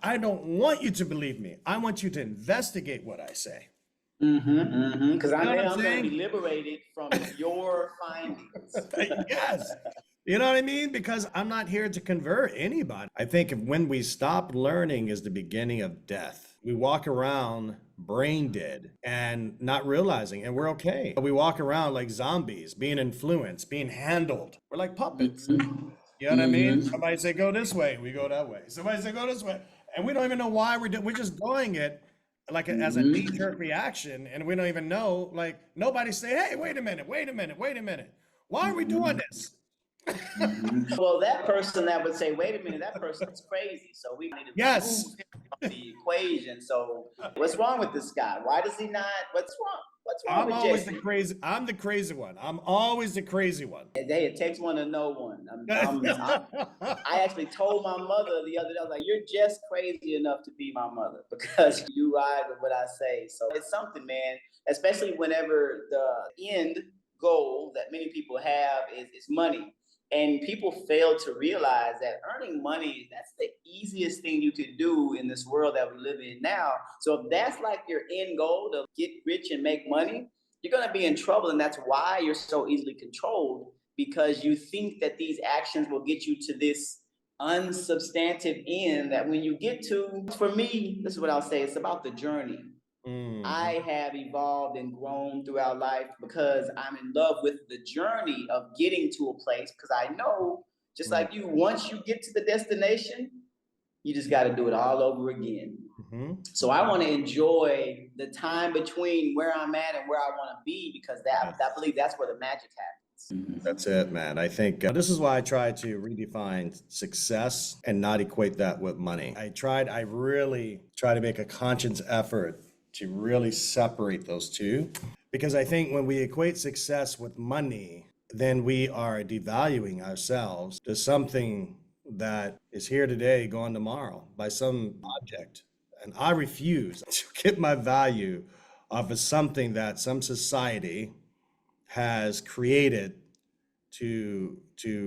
I don't want you to believe me. I want you to investigate what I say. Because You know what I'm I'm going to be saying? liberated from your findings. Yes. You know what I mean? Because I'm not here to convert anybody. I think when we stop learning is the beginning of death. We walk around brain dead and not realizing, and we're okay. We walk around like zombies, being influenced, being handled. We're like puppets. You know what I mean? Somebody say go this way, we go that way. Somebody say go this way, and we don't even know why we're doing. We're just doing it like as a knee-jerk reaction, and we don't even know. Like nobody say, "Hey, wait a minute, wait a minute, wait a minute. Why are we doing this?" Well, that person that would say, wait a minute, that person's crazy. So we need to Yes. remove him from the equation. So what's wrong with this guy? Why does he not? What's wrong? What's wrong I'm with always the Jesse? crazy. I'm the crazy one. I'm always the crazy one. Hey, it takes one to know one. I actually told my mother the other day, I was like, you're just crazy enough to be my mother because you ride with what I say. So it's something, man, especially whenever the end goal that many people have is money. And people fail to realize that earning money, that's the easiest thing you could do in this world that we live in now. So if that's like your end goal to get rich and make money, you're going to be in trouble. And that's why you're so easily controlled, because you think that these actions will get you to this unsubstantive end that when you get to, for me, this is what I'll say, it's about the journey. I have evolved and grown throughout life because I'm in love with the journey of getting to a place. Because I know, just like you, once you get to the destination, you just got to do it all over again. So I want to enjoy the time between where I'm at and where I want to be, because I believe that's where the magic happens. That's it, man. I think this is why I try to redefine success and not equate that with money. I really try to make a conscious effort to really separate those two. Because I think when we equate success with money, then we are devaluing ourselves to something that is here today, gone tomorrow by some object. And I refuse to get my value off of something that some society has created to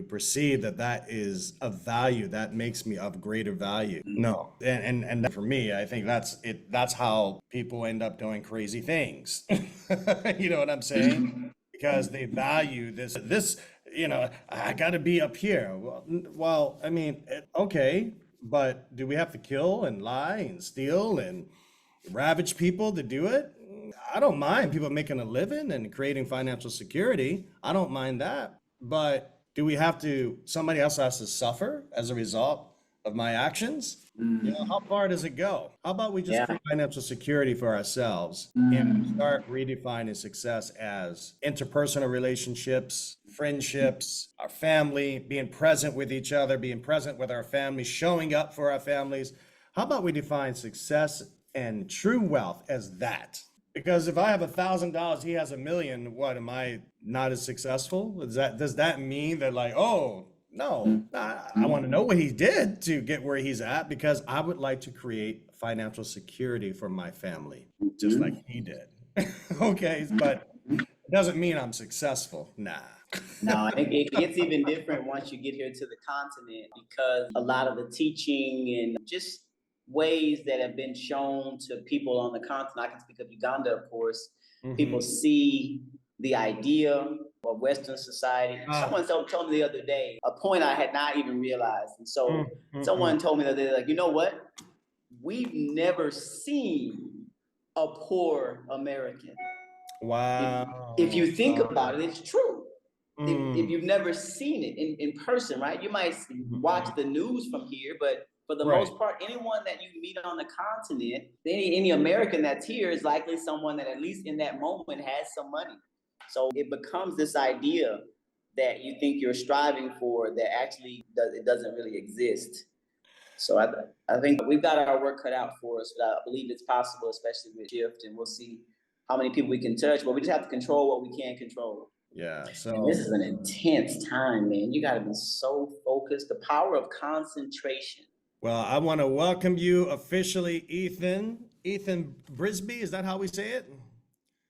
perceive that is of value, that makes me of greater value. No. And for me, I think that's how people end up doing crazy things. You know what I'm saying? Because they value this, I got to be up here. Well, I mean, okay, but do we have to kill and lie and steal and ravage people to do it? I don't mind people making a living and creating financial security. I don't mind that. But do we have to, somebody else has to suffer as a result of my actions? How far does it go? How about we just create financial security for ourselves and start redefining success as interpersonal relationships, friendships, our family, being present with each other, being present with our families, showing up for our families. How about we define success and true wealth as that? Because if I have $1,000, he has $1 million, what, am I not as successful? Does that mean that, like, oh, no, I want to know what he did to get where he's at, because I would like to create financial security for my family, just like he did. Okay, but it doesn't mean I'm successful. Nah. No, it gets even different once you get here to the continent, because a lot of the teaching and just ways that have been shown to people on the continent, I can speak of Uganda, of course, people see the idea of Western society. Someone told me the other day a point I had not even realized. And so someone told me that they're like, you know what? We've never seen a poor American. Wow. If you think about it, it's true. If you've never seen it in person, right? You might watch the news from here, but for the most part, anyone that you meet on the continent, any American that's here is likely someone that at least in that moment has some money. So it becomes this idea that you think you're striving for that actually it doesn't really exist. So I think we've got our work cut out for us, but I believe it's possible, especially with Shift, and we'll see how many people we can touch, but we just have to control what we can control. Yeah. So and this is an intense time, man. You got to be so focused. The power of concentration. Well, I want to welcome you officially, Ethan. Ethan Brisby, is that how we say it?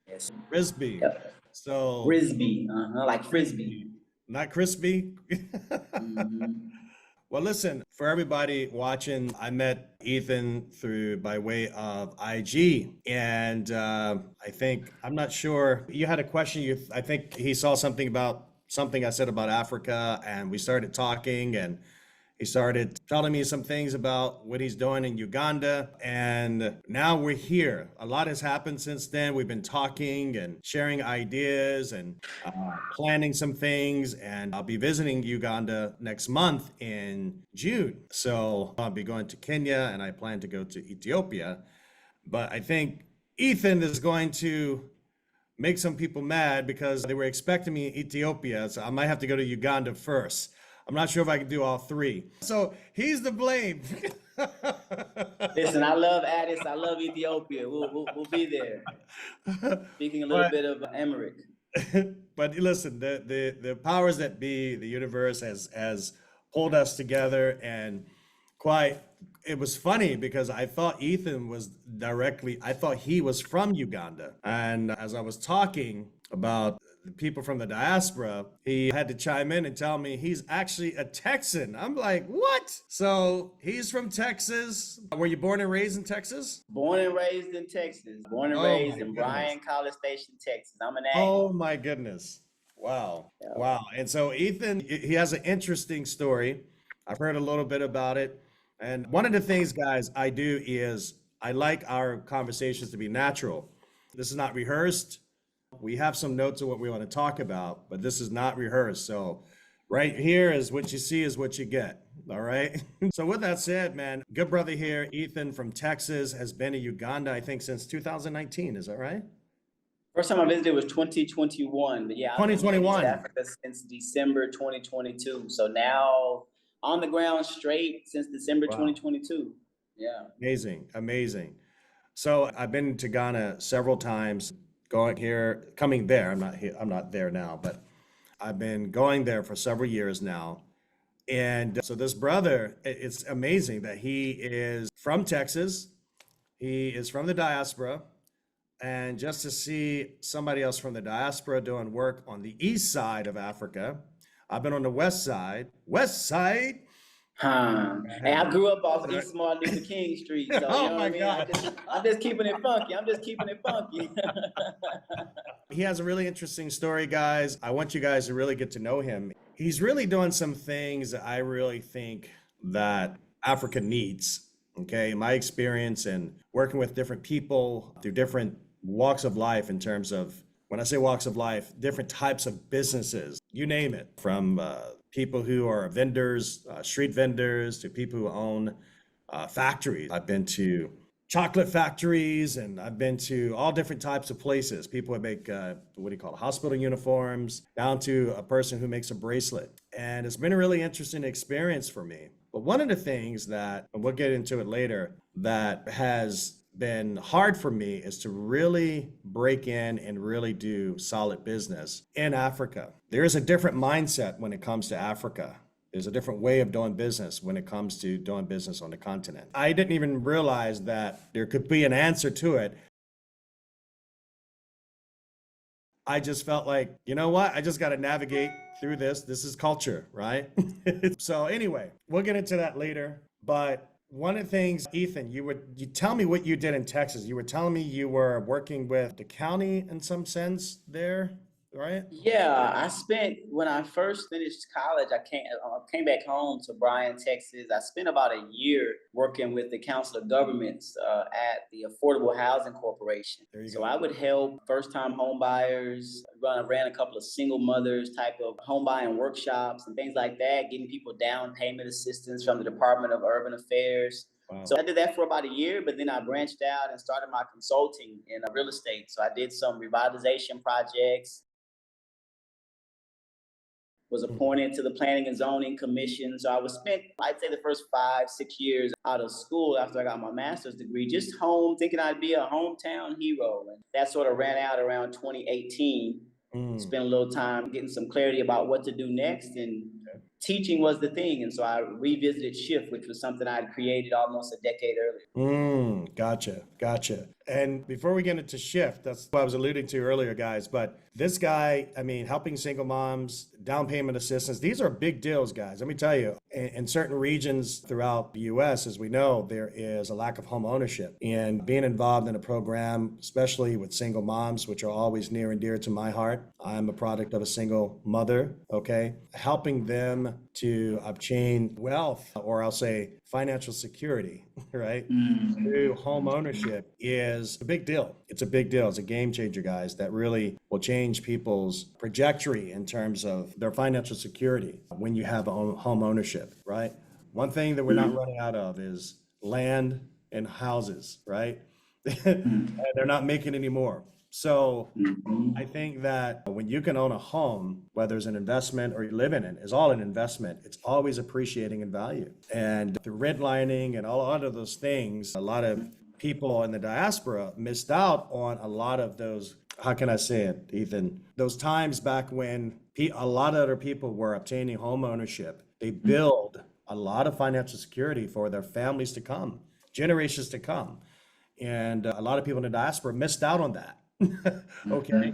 Yes. Brisby. Yep. So Brisby, like frisbee. Not crispy. Well, listen, for everybody watching, I met Ethan through by way of IG, and I'm not sure. You had a question. I think he saw something about something I said about Africa, and we started talking, and he started telling me some things about what he's doing in Uganda. And now we're here. A lot has happened since then. We've been talking and sharing ideas and planning some things. And I'll be visiting Uganda next month in June. So I'll be going to Kenya and I plan to go to Ethiopia. But I think Ethan is going to make some people mad because they were expecting me in Ethiopia. So I might have to go to Uganda first. I'm not sure if I can do all three. So he's to blame. Listen, I love Addis. I love Ethiopia. We'll be there. Speaking a little But bit of Emmerich. but listen, the powers that be, the universe has pulled us together, and quite it was funny because I thought I thought he was from Uganda. And as I was talking about the people from the diaspora, he had to chime in and tell me he's actually a Texan. I'm like, what? So he's from Texas. Were you born and raised in Texas? Born and raised in Texas. Born and Oh raised my in goodness. Bryan, College Station, Texas. I'm an Oh Aggie. my goodness. Wow. Yeah. Wow. And so Ethan, he has an interesting story. I've heard a little bit about it. And one of the things, guys, I do is I like our conversations to be natural. This is not rehearsed. We have some notes of what we want to talk about, but this is not rehearsed. So right here is what you see is what you get. All right. So with that said, man, good brother here, Ethan from Texas, has been in Uganda, I think, since 2019. Is that right? First time I visited was 2021, but yeah, I've been in East 2021. Africa since December 2022. So now on the ground straight since December Wow. 2022. Yeah. Amazing. Amazing. So I've been to Ghana several times, going here, coming there. I'm not here, I'm not there now, but I've been going there for several years now. And so this brother, it's amazing that he is from Texas. He is from the diaspora. And just to see somebody else from the diaspora doing work on the east side of Africa, I've been on the west side. West side. Hey, I grew up off East Martin Luther King Street, so you Oh know what my I mean. God. I'm just keeping it funky. I'm just keeping it funky. He has a really interesting story, guys. I want you guys to really get to know him. He's really doing some things that I really think that Africa needs. Okay, my experience in working with different people through different walks of life, in terms of, when I say walks of life, different types of businesses, you name it, from people who are vendors, street vendors, to people who own factories. I've been to chocolate factories, and I've been to all different types of places. People who make, what do you call it, hospital uniforms, down to a person who makes a bracelet. And it's been a really interesting experience for me. But one of the things that, and we'll get into it later, that has been hard for me is to really break in and really do solid business in Africa. There is a different mindset when it comes to Africa. There's a different way of doing business when it comes to doing business on the continent. I didn't even realize that there could be an answer to it. I just felt like, you know what? I just got to navigate through this. This is culture, right? So anyway, we'll get into that later. But one of the things, Ethan, you tell me what you did in Texas. You were telling me you were working with the county in some sense there, right? Yeah, I spent when I first finished college. I came back home to Bryan, Texas. I spent about a year working with the Council of Governments at the Affordable Housing Corporation. There you So go. I would help first-time home buyers. Ran a couple of single mothers type of home buying workshops and things like that, getting people down payment assistance from the Department of Urban Affairs. Wow. So I did that for about a year, but then I branched out and started my consulting in real estate. So I did some revitalization projects, was appointed to the Planning and Zoning Commission. So I was spent, I'd say, the first 5, 6 years out of school after I got my master's degree, just home, thinking I'd be a hometown hero. And that sort of ran out around 2018. Spent a little time getting some clarity about what to do next, and teaching was the thing. And so I revisited Shift, which was something I'd created almost a decade earlier. Gotcha. And before we get into shift, that's what I was alluding to earlier, guys. But this guy, I mean, helping single moms, down payment assistance, these are big deals, guys. Let me tell you, in certain regions throughout the US, as we know, there is a lack of home ownership. And being involved in a program, especially with single moms, which are always near and dear to my heart. I'm a product of a single mother, okay? Helping them to obtain wealth, or I'll say financial security, right? Through home ownership is a big deal. It's a big deal. It's a game changer, guys, that really will change people's trajectory in terms of their financial security when you have home ownership, right? One thing that we're not running out of is land and houses, right? And they're not making any more. So I think that when you can own a home, whether it's an investment or you live in it, is all an investment. It's always appreciating in value. And the redlining and all of those things, a lot of people in the diaspora missed out on a lot of those, how can I say it, Ethan? Those times back when a lot of other people were obtaining home ownership. They build a lot of financial security for their families to come, generations to come. And a lot of people in the diaspora missed out on that. Okay,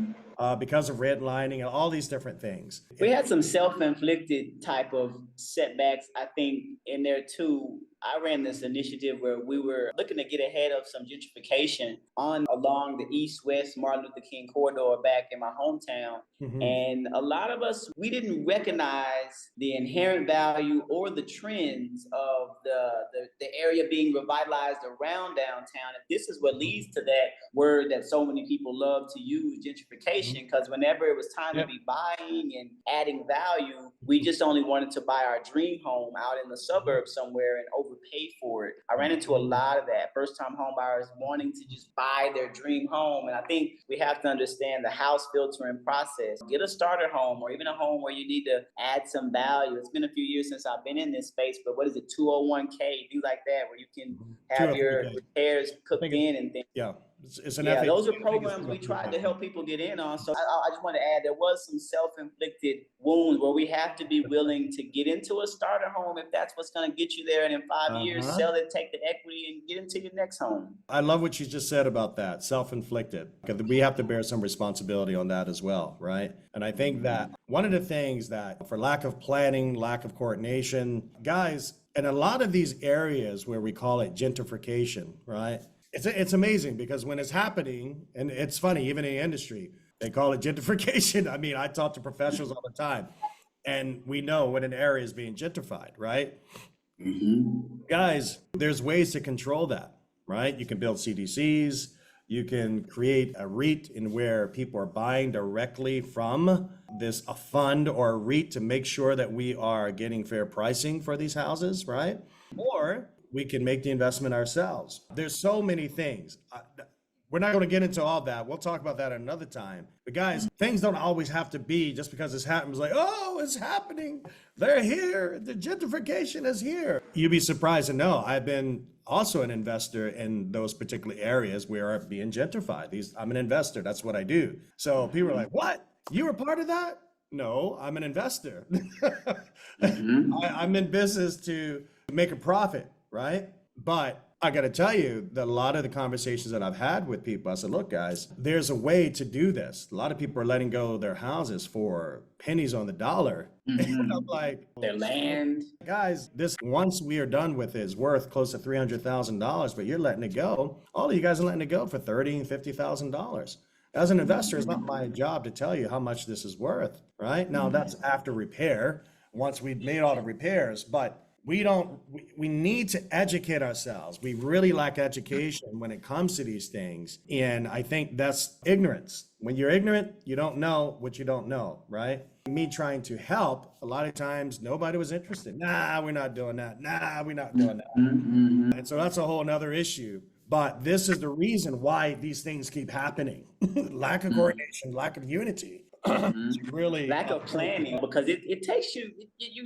because of redlining and all these different things. We had some self-inflicted type of setbacks, I think, in there too. I ran this initiative where we were looking to get ahead of some gentrification along the east-west Martin Luther King corridor back in my hometown. And a lot of us, we didn't recognize the inherent value or the trends of the area being revitalized around downtown. And this is what leads to that word that so many people love to use, gentrification, because whenever it was time to be buying and adding value, we just only wanted to buy our dream home out in the suburbs somewhere and overpay for it. I ran into a lot of that. First-time home buyers wanting to just buy their dream home. And I think we have to understand the house filtering process. Get a starter home or even a home where you need to add some value. It's been a few years since I've been in this space, but what is it, 201k, things like that, where you can have your repairs cooked in and things. Yeah. It's an yeah, those are programs we tried to help people get in on. So I just want to add, there was some self-inflicted wounds where we have to be willing to get into a starter home if that's what's going to get you there. And in 5 years, sell it, take the equity, and get into your next home. I love what you just said about that, self-inflicted, because we have to bear some responsibility on that as well, right? And I think that one of the things that, for lack of planning, lack of coordination, guys, in a lot of these areas where we call it gentrification, right? It's amazing because when it's happening, and it's funny, even in the industry, they call it gentrification. I mean, I talk to professionals all the time, and we know when an area is being gentrified, right? Guys, there's ways to control that, right? You can build CDCs, you can create a REIT in where people are buying directly from a fund or a REIT to make sure that we are getting fair pricing for these houses, right? Or we can make the investment ourselves. There's so many things. We're not going to get into all that. We'll talk about that another time. But guys, things don't always have to be just because it's happening. It's like, oh, it's happening. They're here. The gentrification is here. You'd be surprised to know I've been also an investor in those particular areas where are being gentrified. I'm an investor. That's what I do. So people are like, what? You were part of that? No, I'm an investor. I'm in business to make a profit. Right? But I got to tell you that a lot of the conversations that I've had with people, I said, look, guys, there's a way to do this. A lot of people are letting go of their houses for pennies on the dollar. And I'm like, their land. Guys, this, once we are done with it, is worth close to $300,000, but you're letting it go. All of you guys are letting it go for $30,000 and $50,000. As an investor, it's not my job to tell you how much this is worth, right? Now, that's after repair, once we've made all the repairs, but we need to educate ourselves. We really lack education when it comes to these things. And I think that's ignorance. When you're ignorant, you don't know what you don't know, right? Me trying to help, a lot of times nobody was interested. Nah, we're not doing that. Nah, we're not doing that. And so that's a whole nother issue. But this is the reason why these things keep happening. Lack of coordination, lack of unity. Really lack of planning, because it takes you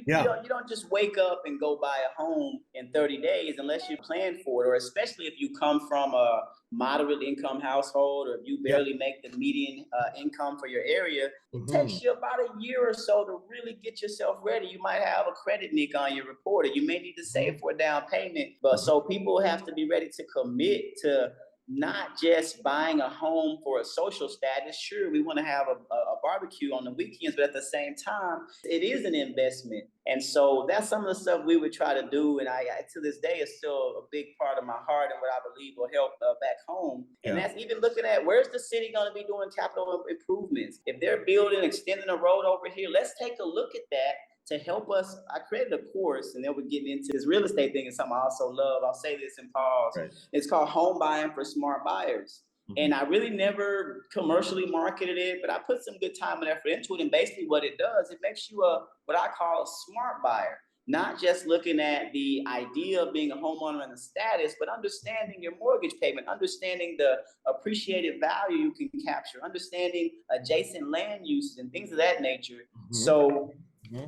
don't just wake up and go buy a home in 30 days unless you plan for it, or especially if you come from a moderate income household, or if you barely make the median income for your area. It takes you about a year or so to really get yourself ready. You might have a credit nick on your report, or you may need to save for a down payment. But so people have to be ready to commit to not just buying a home for a social status. Sure, we want to have a barbecue on the weekends, but at the same time, it is an investment. And so that's some of the stuff we would try to do. And I to this day, is still a big part of my heart and what I believe will help back home. And Yeah. that's even looking at where's the city going to be doing capital improvements. If they're building, extending a road over here, let's take a look at that to help us. I created a course, and then we're getting into this real estate thing, is something I also love. I'll say this in pause. Right. It's called Home Buying for Smart Buyers. And I really never commercially marketed it, but I put some good time and effort into it. And basically what it does, it makes you what I call a smart buyer. Not just looking at the idea of being a homeowner and the status, but understanding your mortgage payment, understanding the appreciated value you can capture, understanding adjacent land uses and things of that nature. So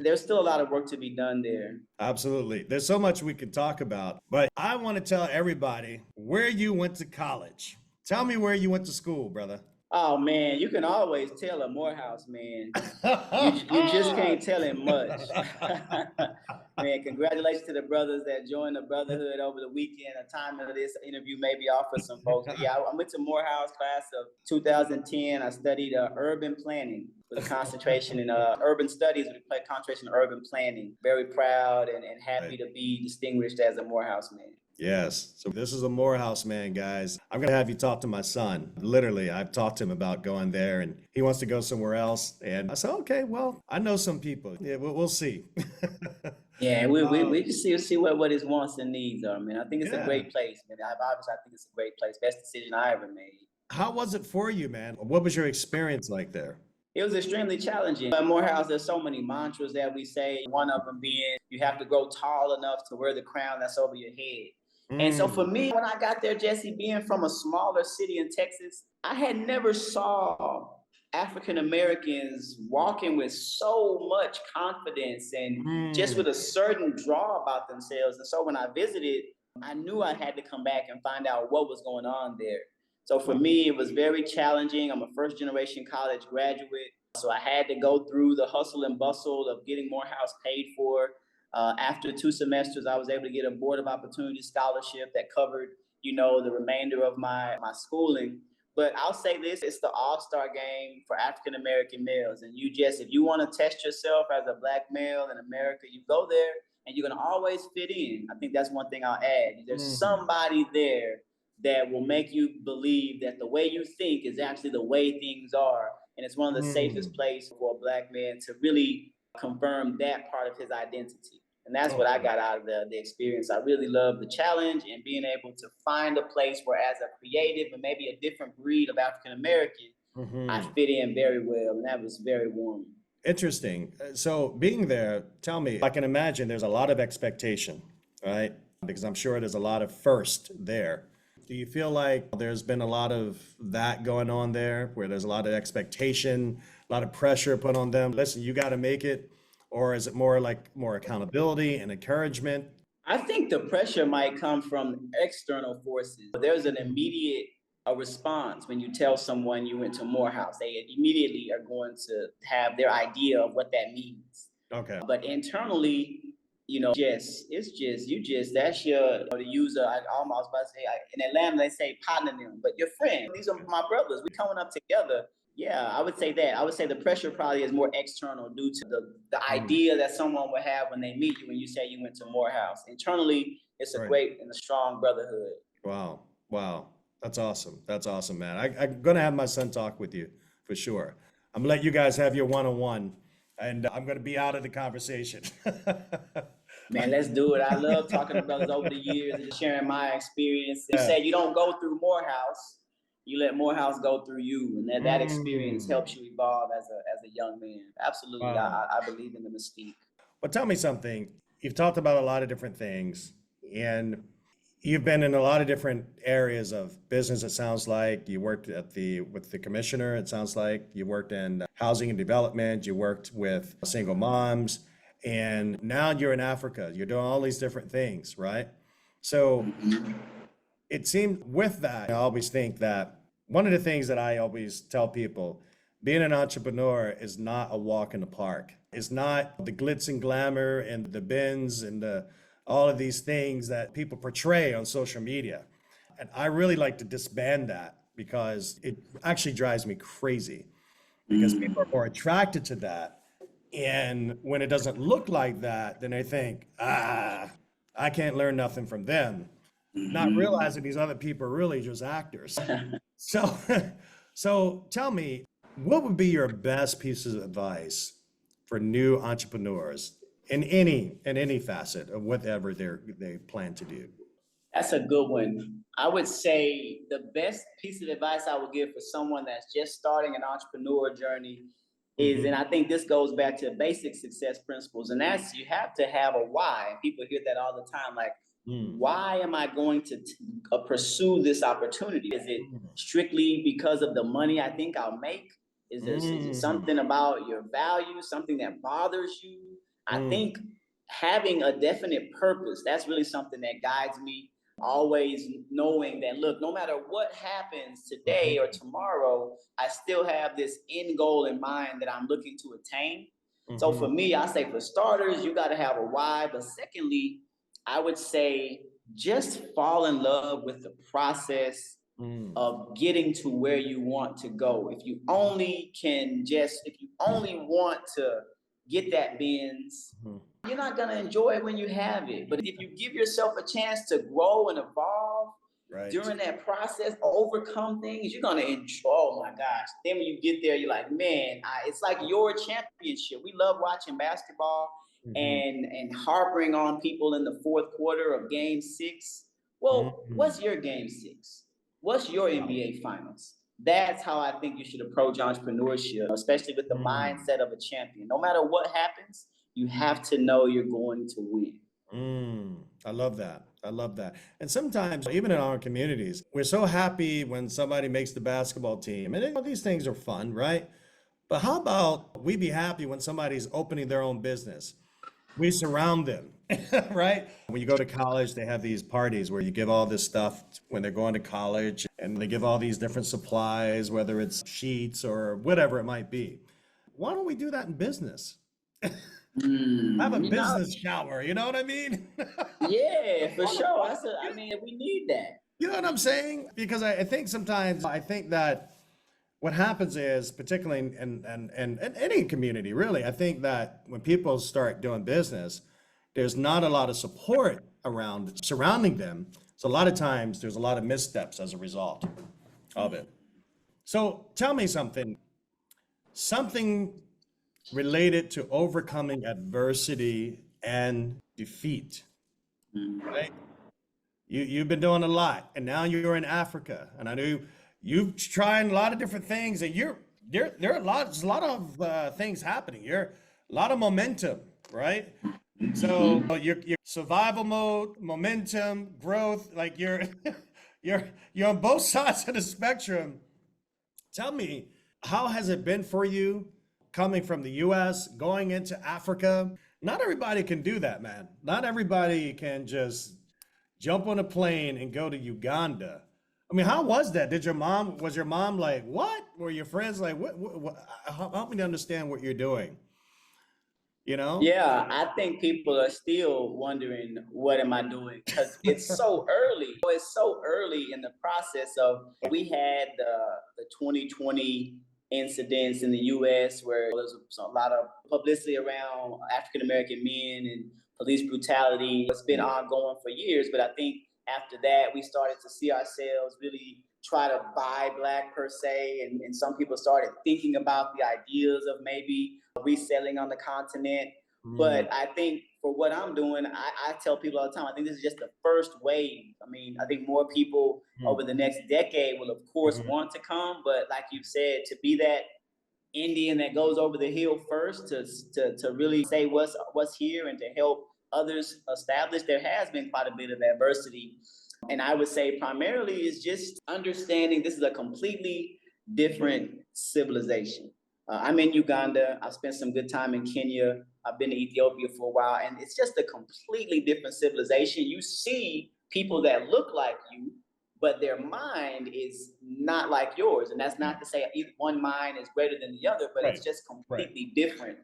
there's still a lot of work to be done there. Absolutely. There's so much we could talk about, but I want to tell everybody where you went to college. Tell me where you went to school, brother. Oh man, you can always tell a Morehouse man. You just can't tell him much. Man, congratulations to the brothers that joined the brotherhood over the weekend. A time of this interview may be off for some folks. But yeah, I went to Morehouse class of 2010. I studied urban planning with a concentration in urban studies with a concentration in urban planning. Very proud and happy to be distinguished as a Morehouse man. Yes. So this is a Morehouse man, guys. I'm going to have you talk to my son. Literally, I've talked to him about going there and he wants to go somewhere else. And I said, okay, well, I know some people. Yeah, we'll see. Yeah, we just see what his wants and needs are, man. I think it's a Yeah. great place, man. Obviously, I think it's a great place. Best decision I ever made. How was it for you, man? What was your experience like there? It was extremely challenging. At Morehouse, there's so many mantras that we say. One of them being, you have to grow tall enough to wear the crown that's over your head. And so for me, when I got there, Jesse, being from a smaller city in Texas, I had never saw African Americans walking with so much confidence and just with a certain draw about themselves. And so when I visited, I knew I had to come back and find out what was going on there. So for me, it was very challenging. I'm a first generation college graduate. So I had to go through the hustle and bustle of getting Morehouse paid for. After 2 semesters, I was able to get a Board of Opportunity scholarship that covered, the remainder of my schooling. But I'll say this, it's the all-star game for African American males. And if you want to test yourself as a Black male in America, you go there and you're going to always fit in. I think that's one thing I'll add. There's somebody there that will make you believe that the way you think is actually the way things are. And it's one of the safest places for a Black man to really confirm that part of his identity. And that's what I got out of the experience. I really love the challenge and being able to find a place where, as a creative and maybe a different breed of African American, I fit in very well. And that was very warming. Interesting. So being there, tell me, I can imagine there's a lot of expectation, right? Because I'm sure there's a lot of first there. Do you feel like there's been a lot of that going on there, where there's a lot of expectation, a lot of pressure put on them? Listen, you got to make it. Or is it more like more accountability and encouragement? I think the pressure might come from external forces. There's an immediate response when you tell someone you went to Morehouse. They immediately are going to have their idea of what that means. Okay. But internally, that's your, to use I almost about to say, in Atlanta, they say partner them, but your friend. These are my brothers. We coming up together. Yeah, I would say that. I would say the pressure probably is more external due to the idea that someone would have when they meet you when you say you went to Morehouse. Internally, it's a great and a strong brotherhood. Wow. That's awesome, man. I'm going to have my son talk with you for sure. I'm going to let you guys have your one-on-one, and I'm going to be out of the conversation. Man, let's do it. I love talking to brothers over the years and sharing my experience. You say you don't go through Morehouse, you let Morehouse go through you, and that experience helps you evolve as a young man. Absolutely, I believe in the mystique. But tell me something. You've talked about a lot of different things, and you've been in a lot of different areas of business. It sounds like you worked with the commissioner. It sounds like you worked in housing and development. You worked with single moms. And now you're in Africa, you're doing all these different things, right? So it seemed with that, I always think that one of the things that I always tell people, being an entrepreneur is not a walk in the park. It's not the glitz and glamour and the bins and all of these things that people portray on social media. And I really like to disband that because it actually drives me crazy because people are more attracted to that. And when it doesn't look like that, then they think, I can't learn nothing from them, not realizing these other people are really just actors. So, so tell me, what would be your best pieces of advice for new entrepreneurs in any facet of whatever they plan to do? That's a good one. I would say the best piece of advice I would give for someone that's just starting an entrepreneur journey is, and Hmm. I think this goes back to basic success principles, and that's you have to have a why. People hear that all the time, like, Mm. why am I going to pursue this opportunity? Is it strictly because of the money I think I'll make? Is it Mm. something about your value, something that bothers you? I Mm. think having a definite purpose, that's really something that guides me. Always knowing that, look, no matter what happens today or Mhm. tomorrow, I still have this end goal in mind that I'm looking to attain. So for Mhm. me, I say for starters, you got to have a why. But secondly, I would say just fall in love with the process Mm. of getting to where you want to go. If you only want to get that Benz, Mhm. you're not going to enjoy it when you have it. But if you give yourself a chance to grow and evolve Right. during that process, overcome things, you're going to enjoy. Oh my gosh. Then when you get there, you're like, man, it's like your championship. We love watching basketball Mhm. and harping on people in the fourth quarter of game 6. Well, Mhm. what's your game 6? What's your NBA finals? That's how I think you should approach entrepreneurship, especially with the Mm. mindset of a champion. No matter what happens, you have to know you're going to win. Mm. I love that. I love that. And sometimes, even in our communities, we're so happy when somebody makes the basketball team. And these things are fun, right? But how about we be happy when somebody's opening their own business? We surround them, right? When you go to college, they have these parties where you give all this stuff when they're going to college, and they give all these different supplies, whether it's sheets or whatever it might be. Why don't we do that in business? Have a Mm, you know, business shower, you know what I mean? yeah, for Why don't- sure. why- I mean, we need that. You know what I'm saying? Because I think sometimes I think that what happens is, particularly in any community, really, I think that when people start doing business, there's not a lot of support around surrounding them. So a lot of times there's a lot of missteps as a result of it. So tell me something related to overcoming adversity and defeat, right? You've been doing a lot, and now you're in Africa, and I know you've tried a lot of different things, and there are there's a lot of things happening. You're a lot of momentum, right? So Mm-hmm. you're survival mode, momentum, growth, like you're you're on both sides of the spectrum. Tell me, how has it been for you coming from the US, going into Africa? Not everybody can do that, man. Not everybody can just jump on a plane and go to Uganda. I mean, how was that? Was your mom like, what? Were your friends like, what? Help me to understand what you're doing, you know? Yeah, I think people are still wondering what am I doing because it's so early. It's so early in the process of we had the 2020 incidents in the U.S. where there's a lot of publicity around African American men and police brutality. It's been ongoing for years, but I think after that we started to see ourselves really try to buy black per se, and some people started thinking about the ideas of maybe reselling on the continent. Mm, But I think for what I'm doing, I tell people all the time, I think this is just the first wave. I mean, I think more people mm, over the next decade will, of course, mhm, want to come. But like you said, to be that Indian that goes over the hill first to really say what's here and to help others establish, there has been quite a bit of adversity. And I would say primarily is just understanding this is a completely different civilization. I'm in Uganda. I've spent some good time in Kenya. I've been to Ethiopia for a while, and it's just a completely different civilization. You see people that look like you, but their mind is not like yours. And that's not to say either one mind is greater than the other, but right, it's just right, completely different.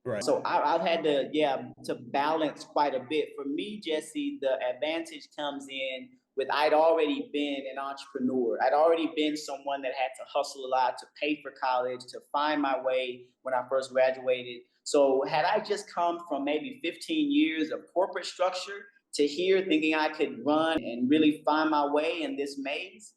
right. So I've had to balance quite a bit. For me, Jesse, the advantage comes in I'd already been an entrepreneur. I'd already been someone that had to hustle a lot to pay for college, to find my way when I first graduated. So had I just come from maybe 15 years of corporate structure to here thinking I could run and really find my way in this maze,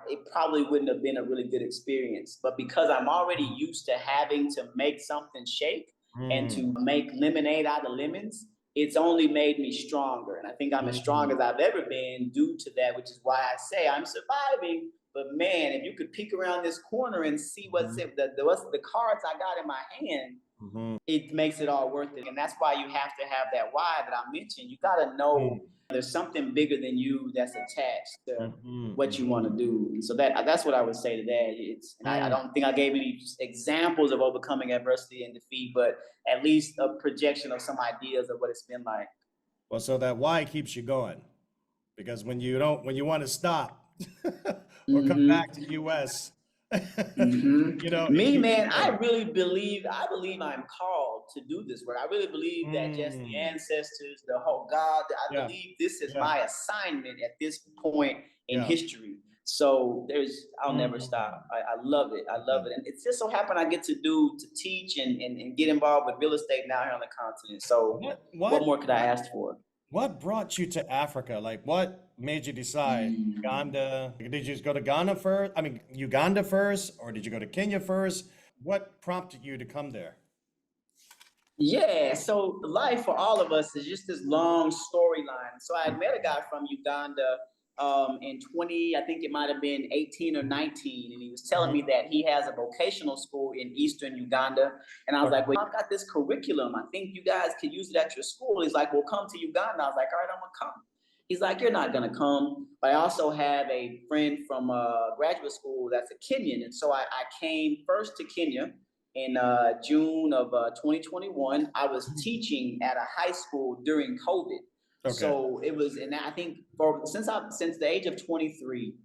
it probably wouldn't have been a really good experience. But because I'm already used to having to make something shake and Mm, to make lemonade out of lemons, it's only made me stronger. And I think I'm as strong mm, as I've ever been due to that, which is why I say I'm surviving. But man, if you could peek around this corner and see mhm, what's the cards I got in my hand, mhm, it makes it all worth it. And that's why you have to have that why that I mentioned. You got to know mm, there's something bigger than you that's attached to mhm, what you want to mhm, do. And so that's what I would say to that. I mm. don't think I gave any examples of overcoming adversity and defeat, but at least a projection of some ideas of what it's been like. Well, so that why keeps you going. Because when you want to stop or come back to Mm-hmm. US, it Me, keeps you man, going. I believe I'm called to do this work. I really believe that just the Mm, ancestors, the whole God, I yeah, believe this is yeah, my assignment at this point in yeah. history. So I'll never stop. Mm, I love it. I love yeah. it. And it's just so happened I get to teach and get involved with real estate now here on the continent. So What what what more could I ask for? what brought you to Africa? Like what made you decide Mm. Uganda? Did you just go to Ghana first? I mean, Uganda first, or did you go to Kenya first? What prompted you to come there? Yeah, so life for all of us is just this long storyline. So I had met a guy from Uganda in 20, I think it might have been 18 or 19, and he was telling me Mhm. that he has a vocational school in eastern Uganda. And I was like, Okay. well, I've got this curriculum. I think you guys could use it at your school. He's like, well, come to Uganda. I was like, all right, I'm gonna come. He's like, you're not gonna come. But I also have a friend from graduate school that's a Kenyan. And so I came first to Kenya in June of 2021. I was teaching at a high school during COVID, Okay. so it was, and I think since the age of 23,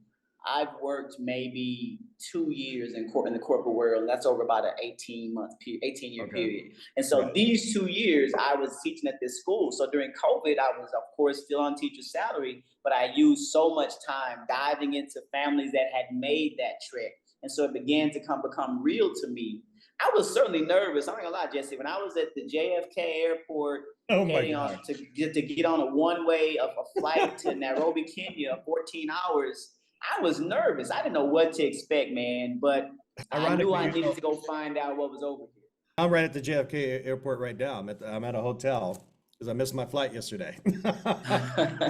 I've worked maybe 2 years in the corporate world. And that's over about an 18-year Okay. period. And so Right. these 2 years, I was teaching at this school. So during COVID, I was of course still on teacher salary, but I used so much time diving into families that had made that trek. And so it began to become real to me. I was certainly nervous. I'm not gonna lie, Jesse. When I was at the JFK airport, Oh my heading on gosh. to get on a one-way of a flight to Nairobi, Kenya, 14 hours, I was nervous. I didn't know what to expect, man. But I knew Ironically, I needed to go find out what was over here. I'm right at the JFK airport right now. I'm at a hotel because I missed my flight yesterday.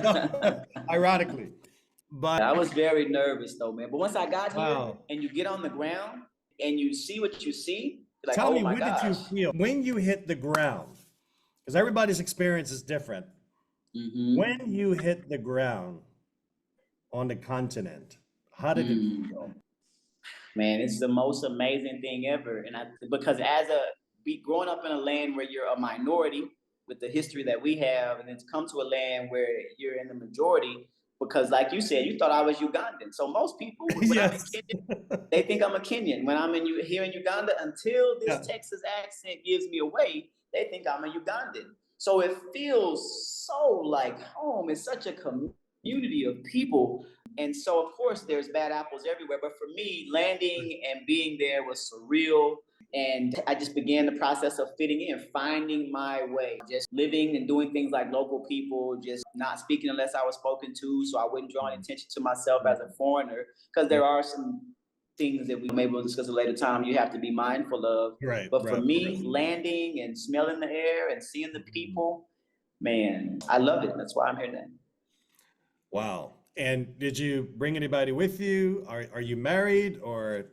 So, ironically, but I was very nervous though, man. But once I got here wow. and you get on the ground and you see what you see, you're like, Tell oh me, my what did you gosh. feel when you hit the ground? Because everybody's experience is different. Mm-hmm. When you hit the ground on the continent, how did it Mm. feel? Man, it's the most amazing thing ever. And because growing up in a land where you're a minority with the history that we have, and then to come to a land where you're in the majority, because like you said, you thought I was Ugandan. So most people, when I'm in Yes. Kenya, they think I'm a Kenyan. When I'm here in Uganda, until this Yeah. Texas accent gives me away, they think I'm a Ugandan. So it feels so like home. It's such a community of people. And so, of course, there's bad apples everywhere. But for me, landing and being there was surreal. And I just began the process of fitting in, finding my way, just living and doing things like local people, just not speaking unless I was spoken to, so I wouldn't draw any Mm, attention to myself as a mm, foreigner. Because mm. there are some things that we maybe will discuss at a later time you have to be mindful of. Right, But for right, me, right. landing and smelling the air and seeing the Mhm. people, man, I love it. That's why I'm here now. Wow. And did you bring anybody with you? Are you married or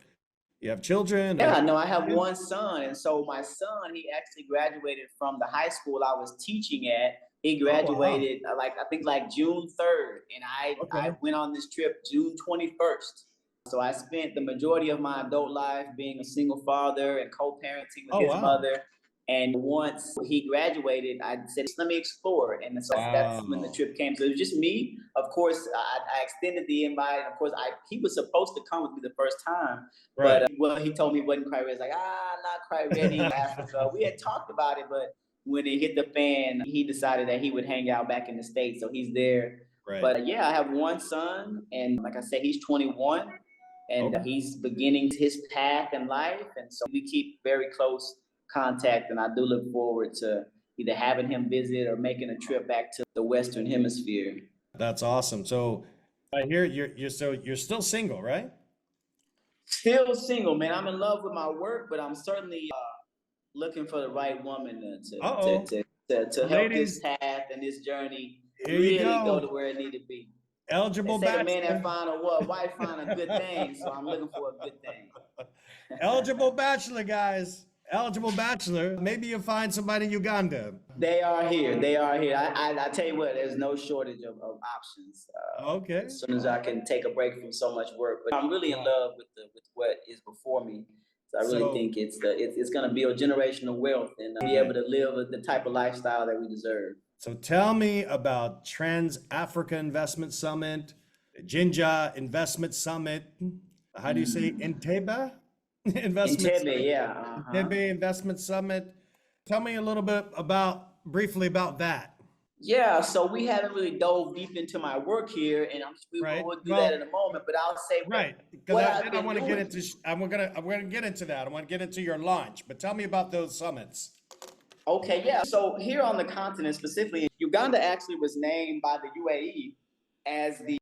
you have children or Yeah, you no, I have kids? one son. And so my son, he actually graduated from the high school I was teaching at. He Oh, wow. graduated I think like June 3rd. And I Okay. went on this trip June 21st. So I spent the majority of my adult life being a single father and co-parenting with Oh, his wow. mother. And once he graduated, I said, let me explore it. And so that's when the Wow. trip came. So it was just me. Of course, I extended the invite. And of course, he was supposed to come with me the first time, but Right. well, he told me he wasn't quite ready. He's like, not quite ready, Africa. We had talked about it, but when it hit the fan, he decided that he would hang out back in the States. So he's there Right. But yeah, I have one son, and like I said, he's 21, and Okay. he's beginning his path in life, and so we keep very close contact. And I do look forward to either having him visit or making a trip back to the Western Hemisphere. That's awesome. So I hear you're still single, right? Still single, man. I'm in love with my work, but I'm certainly looking for the right woman Uh-oh. to help this Ladies, path and this journey here you really go go. to where it need to be. They Eligible say the man that bachelor. find a what wife find a good thing, so I'm looking for a good thing. Eligible bachelor, guys. Eligible bachelor. Maybe you'll find somebody in Uganda. They are here. They are here. I tell you what, there's no shortage of options. Okay. As soon as I can take a break from so much work, but I'm really in Wow. love with what is before me. So I really So, think it's going to build generational wealth and be able to live the type of lifestyle that we deserve. so tell me about Trans Africa Investment Summit, Jinja Investment Summit. How do you say Entebbe Investment Entebbe, Summit? yeah. Entebbe Investment Summit. Tell me a little bit briefly about that. Yeah, so we haven't really dove deep into my work here, and Right. we'll do that Well, in a moment. But I'll say right. Because what then I've I been want to get doing. into I'm gonna get into that. I want to get into your launch. But tell me about those summits. Okay, yeah. So here on the continent, specifically, Uganda actually was named by the UAE as the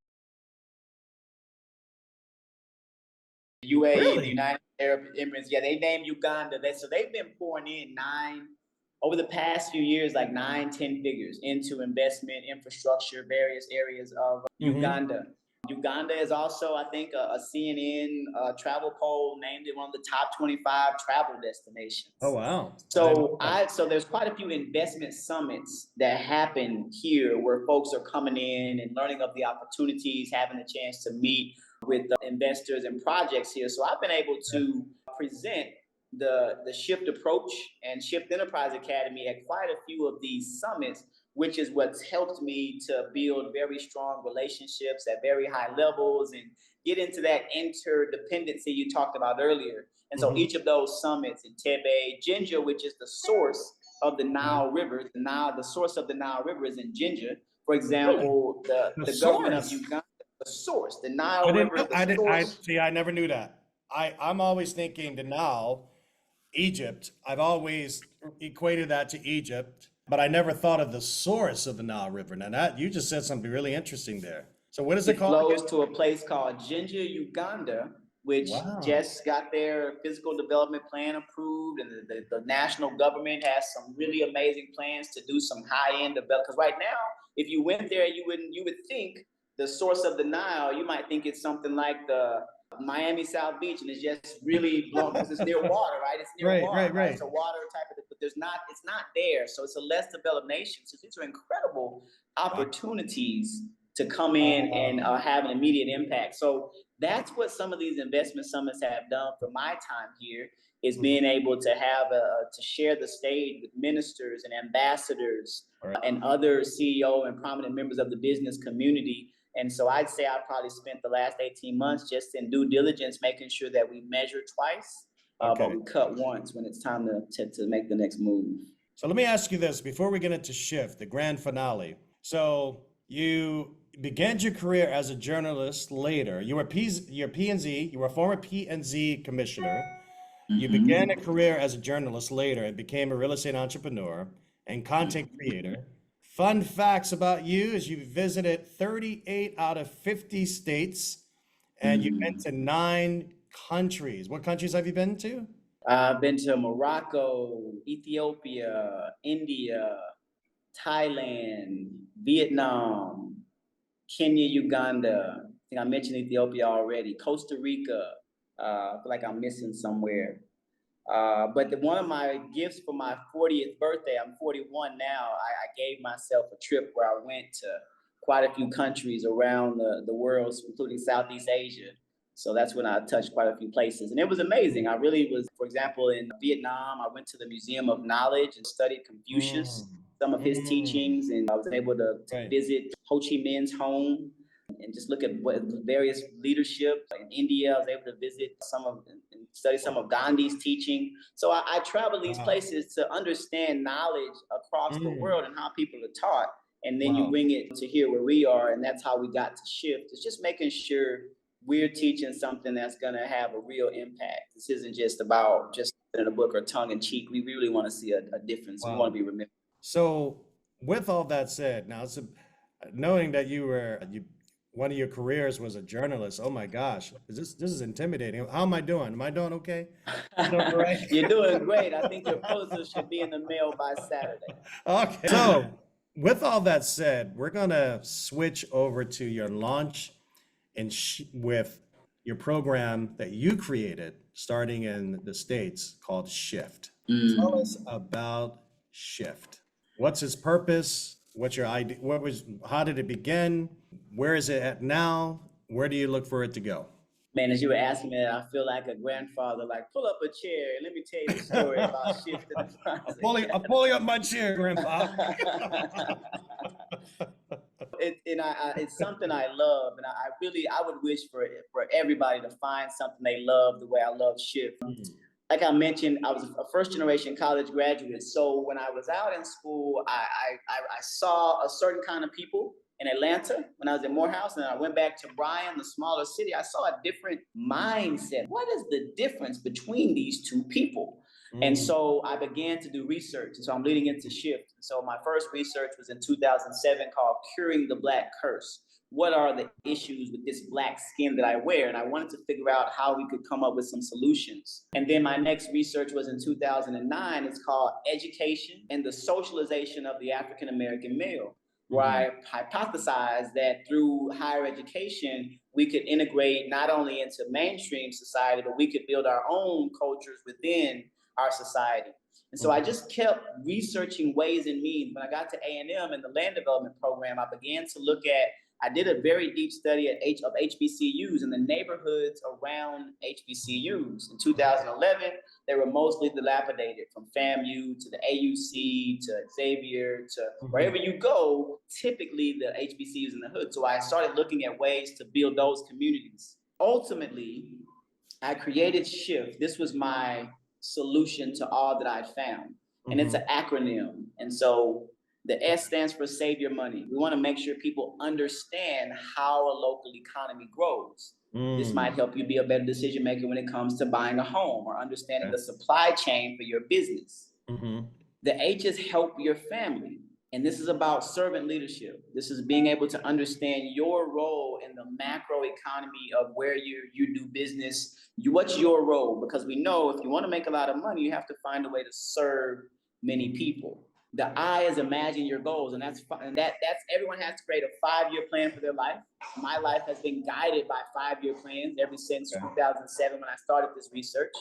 UAE, the Really? United Arab Emirates. Yeah, they named Uganda. So they've been pouring in over the past few years, like 9, 10 figures into investment, infrastructure, various areas of Mm-hmm. Uganda. Uganda is also, I think, a CNN travel poll named it one of the top 25 travel Oh destinations. wow. I didn't So know so there's quite a few investment summits that happen here where folks are coming in and learning of the opportunities, having a chance to meet with investors and projects here. So I've been able that. to present the Shift Approach and Shift Enterprise Academy at quite a few of these summits, which is what's helped me to build very strong relationships at very high levels and get into that interdependency you talked about earlier. And so Mm-hmm. each of those summits in Tebe, Jinja, which is the source of the Right. Nile River, the source of the Nile River is in Jinja. For Really? example, The the government of source. Uganda, the source, the I Nile didn't River, know. the I didn't. I source. see. I never knew that. I'm always thinking the Nile, Egypt. I've always equated that to Egypt, but I never thought of the source of the Nile River. Now that you just said something really interesting there. So what is it It called again? flows to a place called Jinja, Uganda, which Wow. just got their physical development plan approved, and the national government has some really amazing plans to do some high-end development. Because right now, if you went there, you would think the source of the Nile, you might think it's something like the Miami South Beach, and it's just really blown because it's near water, right? It's near Right. water, Right. right? Right. So water type of, but it's not there. So it's a less developed nation. So these are incredible Wow. opportunities to come in and Wow. have an immediate impact. So that's what some of these investment summits have done for my time here is Mhm. being able to to share the stage with ministers and ambassadors All right. and other CEO and prominent members of the business community. And so I'd say I probably spent the last 18 months just in due diligence, making sure that we measure twice, but Okay. we cut once when it's time to make the next move. So let me ask you this before we get into Shift, the grand finale. So you began your career as a journalist later. You're P&Z, you were a former P&Z commissioner. You began a Mm-hmm. career as a journalist later and became a real estate entrepreneur and content creator. Fun facts about you is you visited 38 out of 50 states and you've been Mm-hmm. to 9 countries. What countries have you been to? I've been to Morocco, Ethiopia, India, Thailand, Vietnam, Kenya, Uganda. I think I mentioned Ethiopia already. Costa Rica. I feel like I'm missing somewhere. But one of my gifts for my 40th birthday, I'm 41 now, I gave myself a trip where I went to quite a few countries around the world, including Southeast Asia. So that's when I touched quite a few places. And it was amazing. I really was, for example, in Vietnam, I went to the Museum of Knowledge and studied Mm, Confucius, some of his mm, teachings. And I was able to right. visit Ho Chi Minh's home and just look at what various leadership in India. I was able to visit and study some of Gandhi's teaching. So I travel these Wow. places to understand knowledge across the Mm, world and how people are taught. And then you Wow. bring it to here where we are, and that's how we got to Shift. It's just making sure we're teaching something that's going to have a real impact. This isn't just about just in a book or tongue in cheek. We really want to see a difference. We want Wow. to be remembered. So, with all that said, now knowing that one of your careers was a journalist. Oh my gosh, this is intimidating. How am I doing? Am I doing okay? Doing all right? You're doing great. I think your Pulitzer should be in the mail by Saturday. Okay. So, with all that said, we're gonna switch over to your launch with your program that you created starting in the States called Shift. Tell us about Shift. What's its purpose? What's your idea? How did it begin? Where is it at now? Where do you look for it to go? Man, as you were asking me that, I feel like a grandfather, like, pull up a chair and let me tell you the story about Shift in the process. I'm pulling up my chair, Grandpa. It's something I love, and I would wish for everybody to find something they love the way I love Shift. Like I mentioned, I was a first generation college graduate. So when I was out in school, I saw a certain kind of people in Atlanta when I was in Morehouse, and I went back to Bryan, the smaller city. I saw a different mindset. What is the difference between these two people? And so I began to do research. And so I'm leading into Shift. So my first research was in 2007 called Curing the Black Curse. What are the issues with this black skin that I wear? And I wanted to figure out how we could come up with some solutions. And then my next research was in 2009. It's called Education and the Socialization of the African American Male, where I hypothesized that through higher education, we could integrate not only into mainstream society, but we could build our own cultures within our society. And so I just kept researching ways and means. When I got to A&M in the land development program, I began to look at, I did a very deep study of HBCUs and the neighborhoods around HBCUs. In 2011, they were mostly dilapidated, from FAMU to the AUC to Xavier to wherever you go, typically the HBCUs in the hood. So I started looking at ways to build those communities. Ultimately, I created Shift. This was my solution to all that I found. And it's an acronym. And so the S stands for Save Your Money. We want to make sure people understand how a local economy grows. This might help you be a better decision maker when it comes to buying a home or understanding the supply chain for your business. The H is help your family. And this is about servant leadership. This is being able to understand your role in the macro economy of where you do business. What's your role? Because we know if you want to make a lot of money, you have to find a way to serve many people. The I is imagine your goals, and that's everyone has to create a 5-year plan for their life. My life has been guided by 5-year plans ever since 2007 when I started this research.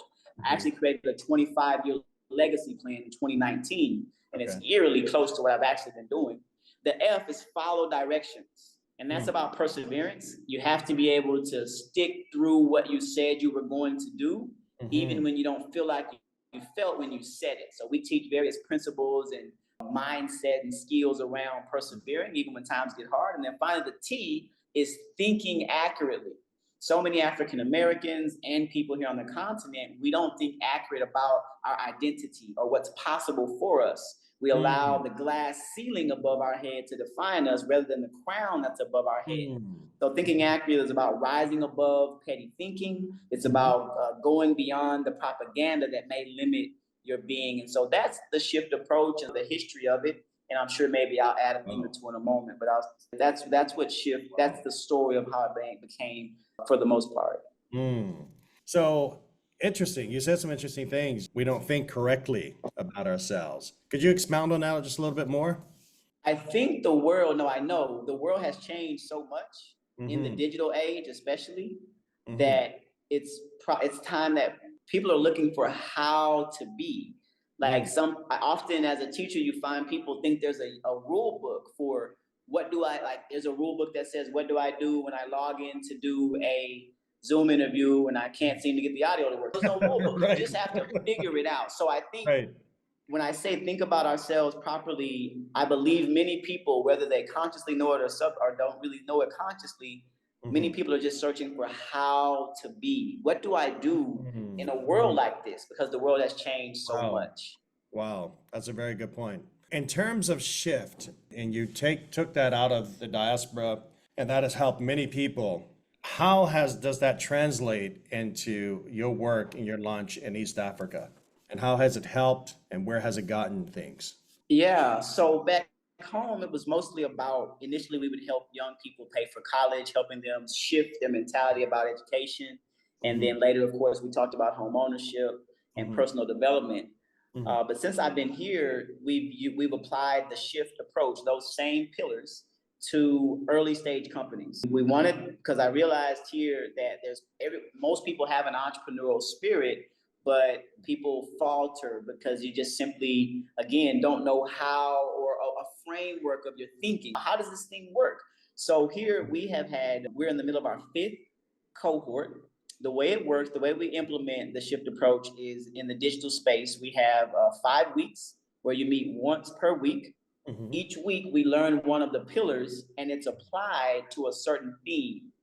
I actually created a 25-year legacy plan in 2019, and it's eerily close to what I've actually been doing. The F is follow directions, and that's about perseverance. You have to be able to stick through what you said you were going to do, even when you don't feel like you felt when you said it. So we teach various principles and mindset and skills around persevering, even when times get hard. And then finally, the T is thinking accurately. So many African Americans and people here on the continent, we don't think accurate about our identity or what's possible for us. We allow the glass ceiling above our head to define us rather than the crown that's above our head. So thinking accurately is about rising above petty thinking. It's about going beyond the propaganda that may limit your being. And so that's the Shift approach and the history of it. And I'm sure maybe I'll add a thing or two in a moment, but that's what Shift, that's the story of how it became for the most part. So interesting. You said some interesting things. We don't think correctly about ourselves. Could you expound on that just a little bit more? I think the world has changed so much in the digital age, especially that it's time that people are looking for how to be. Like often as a teacher, you find people think there's a rule book for what do I like. There's a rule book that says, what do I do when I log in to do a Zoom interview and I can't seem to get the audio to work? There's no rule book. You just have to figure it out. So I think when I say think about ourselves properly, I believe many people, whether they consciously know it or don't really know it consciously, many people are just searching for how to be. What do I do in a world like this? Because the world has changed so much. Wow, that's a very good point. In terms of shift, and you took that out of the diaspora, and that has helped many people. How does that translate into your work and your launch in East Africa? And how has it helped and where has it gotten things? Yeah, so back home, it was mostly about initially we would help young people pay for college, helping them shift their mentality about education. And Hmm. then later, of course, we talked about home ownership and Hmm. personal development. Hmm. But since I've been here, we've applied the shift approach, those same pillars, to early stage companies. We wanted because I realized here that most people have an entrepreneurial spirit, but people falter because you just simply again don't know how or a framework of your thinking. How does this thing work? So here we're in the middle of our fifth cohort. The way it works, the way we implement the shift approach is in the digital space. We have 5 weeks where you meet once per week. Hmm. Each week we learn one of the pillars and it's applied to a certain theme.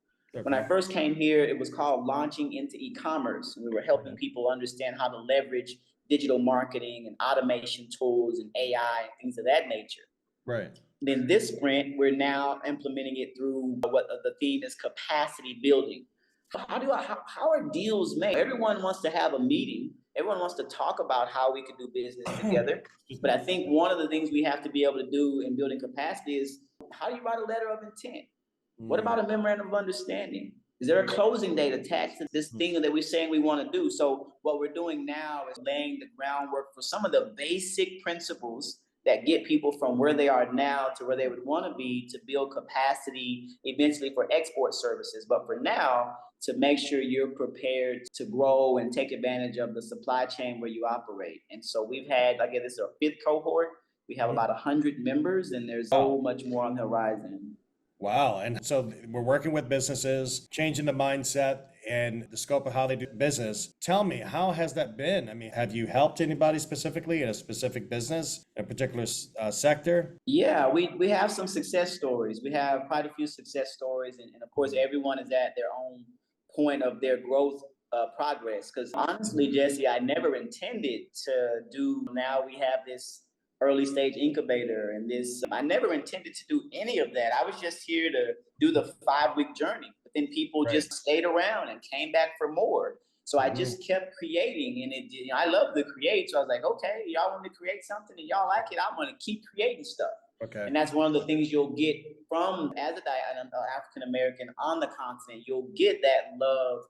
When I Okay. first came here, it was called Launching into E-commerce. We were helping Okay. people understand how to leverage digital marketing and automation tools and AI and things of that nature. Right. Then this sprint, we're now implementing it through what the theme is capacity building. How are deals made? Everyone wants to have a meeting. Everyone wants to talk about how we could do business together. Excuse But me. I think one of the things we have to be able to do in building capacity is how do you write a letter of intent? What Mm. about a memorandum of understanding? Is there a closing date attached to this thing that we're saying we want to do? So what we're doing now is laying the groundwork for some of the basic principles that get people from where they are now to where they would want to be to build capacity eventually for export services. But for now, to make sure you're prepared to grow and take advantage of the supply chain where you operate. And so we've had, again, this is our fifth cohort. We have Mhm. about 100 members, and there's Wow. so much more on the horizon. Wow. And so we're working with businesses, changing the mindset and the scope of how they do business. Tell me, how has that been? I mean, have you helped anybody specifically in a specific business, a particular sector? Yeah, we have some success stories. We have quite a few success stories, and of course, everyone is at their own point of their growth progress. Because honestly, Jesse, I never intended to do. Now we have this early stage incubator, and this I never intended to do any of that. I was just here to do the 5 week journey, but then people Right. just stayed around and came back for more. So I Hmm. just kept creating, and I love to create. So I was like, okay, y'all want me to create something, and y'all like it. I'm going to keep creating stuff. Okay. And that's one of the things you'll get from as an African American on the continent. You'll get that love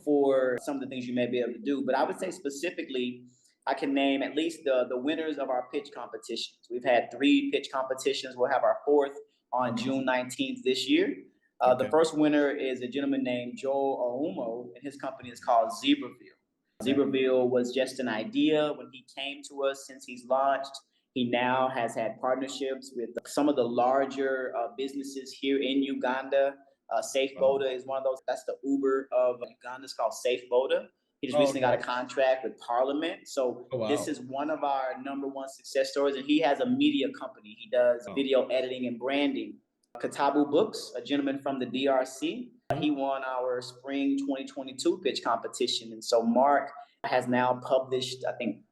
for some of the things you may be able to do. But I would say specifically, I can name at least the winners of our pitch competitions. We've had 3 pitch competitions. We'll have our 4th on June 19th this year. The Okay. first winner is a gentleman named Joel Oumo, and his company is called Zebraville. Okay. Zebraville was just an idea when he came to us. Since he's launched, he now has had partnerships with some of the larger businesses here in Uganda. Safe Wow. Boda is one of those. That's the Uber of Uganda. It's called Safe Boda. He just Oh, recently got okay. a contract with Parliament. So Oh, this wow. is one of our number one success stories. And he has a media company. He does Oh. video editing and branding. Katabu Books, a gentleman from the DRC, Mhm. he won our spring 2022 pitch competition. And so Mark has now published, I think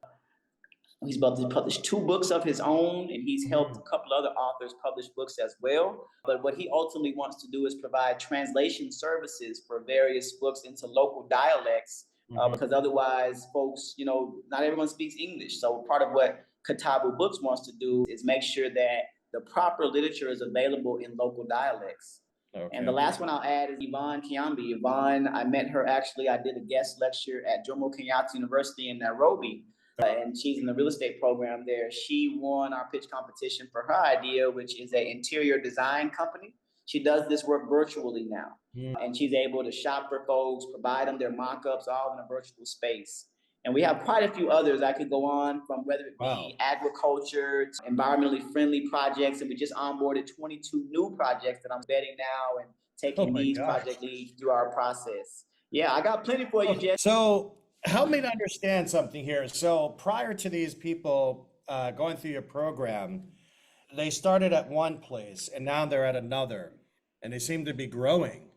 he's published 2 books of his own, and he's helped Mhm. a couple other authors publish books as well. But what he ultimately wants to do is provide translation services for various books into local dialects, Mhm. because otherwise, folks, not everyone speaks English. So part of what Katabu Books wants to do is make sure that the proper literature is available in local dialects. And the Okay. last one I'll add is Yvonne Kiambi. Yvonne, I met her actually. I did a guest lecture at Jomo Kenyatta University in Nairobi, and she's in the real estate program there. She won our pitch competition for her idea, which is an interior design company. She does this work virtually now, Mm. and she's able to shop for folks, provide them their mock-ups, all in a virtual space. And we have quite a few others I could go on from, whether it Wow. be agriculture, to environmentally friendly projects. And we just onboarded 22 new projects that I'm vetting now and Oh taking my these gosh. project leads through our process. Yeah, I got plenty for you, Oh, Jess. so help me to understand something here. So prior to these people going through your program, they started at one place and now they're at another, and they seem to be growing.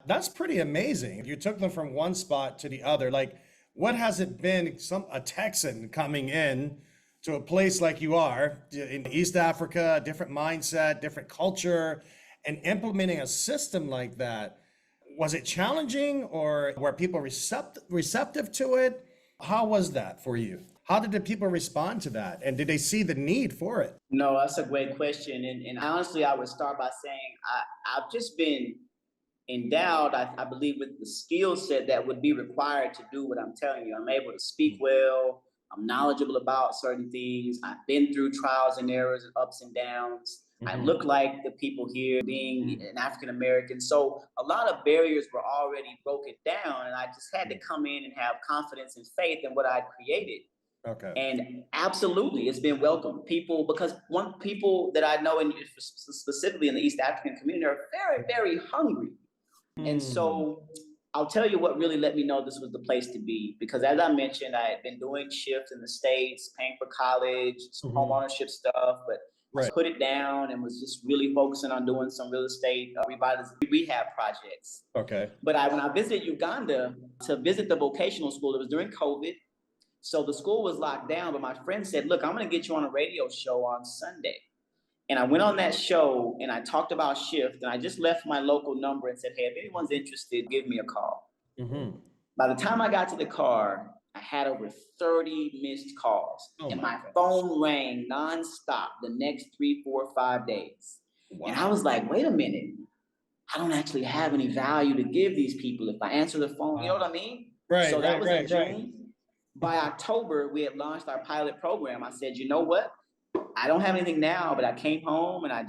That's pretty amazing. You took them from one spot to the other. Like, what has it been? A Texan coming in to a place like you are in East Africa, different mindset, different culture, and implementing a system like that, was it challenging or were people receptive to it? How was that for you? How did the people respond to that? And did they see the need for it? No, that's a great question. And honestly, I would start by saying I've just been endowed, I believe, with the skill set that would be required to do what I'm telling you. I'm able to speak well. I'm knowledgeable about certain things. I've been through trials and errors and ups and downs. I look like the people here, being an African American. So a lot of barriers were already broken down, and I just had to come in and have confidence and faith in what I'd created. Okay. And absolutely, it's been welcome. People, because one people that I know, and specifically in the East African community, are very, very hungry. And so I'll tell you what really let me know this was the place to be. Because as I mentioned, I had been doing shifts in the States, paying for college, some home ownership stuff, but I put it down and was just really focusing on doing some real estate rehab projects. Okay. But when I visited Uganda to visit the vocational school, it was during COVID. So the school was locked down, but my friend said, look, I'm going to get you on a radio show on Sunday. And I went on that show and I talked about shift, and I just left my local number and said, hey, if anyone's interested, give me a call. By the time I got to the car, I had over 30 missed calls, and my phone rang nonstop the next 3, 4, 5 days. Wow. And I was like, wait a minute, I don't actually have any value to give these people if I answer the phone. You know what I mean? Right. So that was in June. By October, we had launched our pilot program. I said, you know what? I don't have anything now, but I came home and I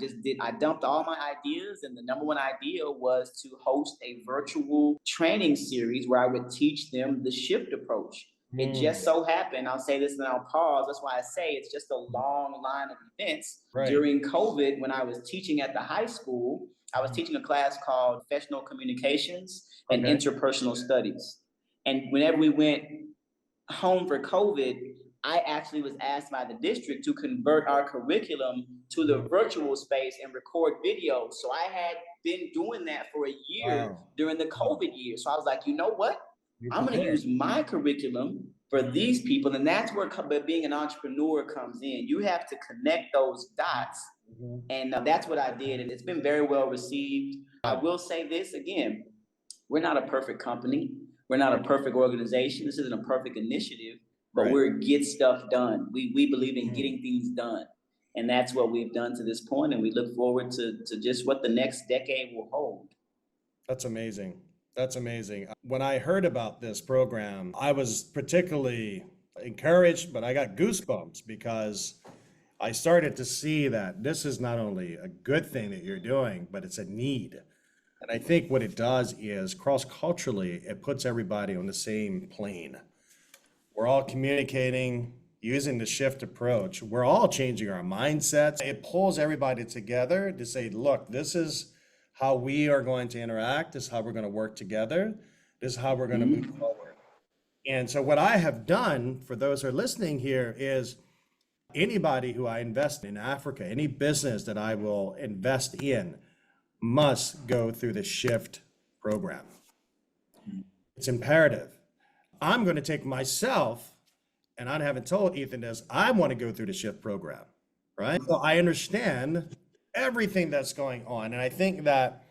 dumped all my ideas. And the number one idea was to host a virtual training series where I would teach them the shift approach. It just so happened, I'll say this and I'll pause. That's why I say it's just a long line of events. During COVID, when I was teaching at the high school, I was teaching a class called Professional Communications and Interpersonal Studies. And whenever we went home for COVID, I actually was asked by the district to convert our curriculum to the virtual space and record videos. So I had been doing that for a year during the COVID year. So I was like, you know what? I'm going to use my curriculum for these people. And that's where being an entrepreneur comes in. You have to connect those dots. And that's what I did. And it's been very well received. I will say this again, we're not a perfect company. We're not a perfect organization. This isn't a perfect initiative, but we're get stuff done. We believe in getting things done. And that's what we've done to this point. And we look forward to just what the next decade will hold. That's amazing. That's amazing. When I heard about this program, I was particularly encouraged, but I got goosebumps because I started to see that this is not only a good thing that you're doing, but it's a need. And I think what it does is cross-culturally, it puts everybody on the same plane. We're all communicating using the shift approach. We're all changing our mindsets. It pulls everybody together to say, look, this is how we are going to interact. This is how we're going to work together. This is how we're going to move forward. And so what I have done for those who are listening here is anybody who I invest in Africa, any business that I will invest in, must go through the shift program. It's imperative. I'm going to take myself, and I haven't told Ethan this, I want to go through the shift program, right? So I understand everything that's going on. And I think that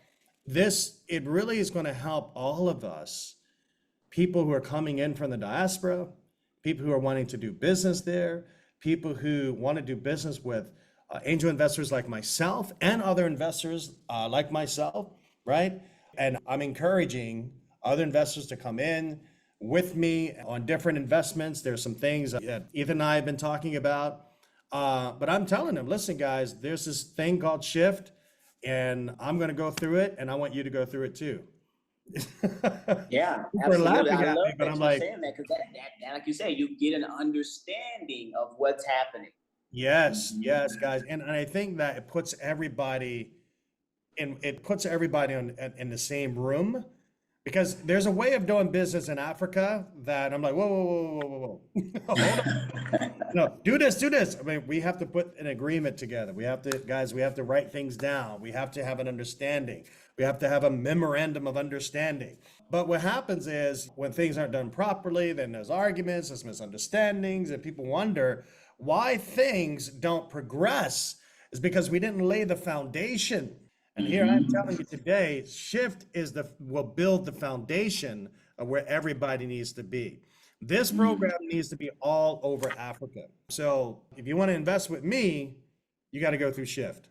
it really is going to help all of us, people who are coming in from the diaspora, people who are wanting to do business there, people who want to do business with angel investors like myself and other investors like myself, right? And I'm encouraging other investors to come in with me on different investments. There's some things that Ethan and I have been talking about, but I'm telling them, listen, guys, there's this thing called shift, and I'm going to go through it, and I want you to go through it too. Yeah, absolutely. I love that you're saying that, because that, like you say, you get an understanding of what's happening. Yes, guys, and I think that it puts everybody in the same room, because there's a way of doing business in Africa that I'm like, whoa. Hold on. No, do this. I mean, we have to put an agreement together. We have to write things down. We have to have an understanding. We have to have a memorandum of understanding. But what happens is when things aren't done properly, then there's arguments, there's misunderstandings, and people wonder, why things don't progress is because we didn't lay the foundation. And here I'm telling you today, Shift will build the foundation of where everybody needs to be. This program needs to be all over Africa. So if you want to invest with me, you got to go through Shift.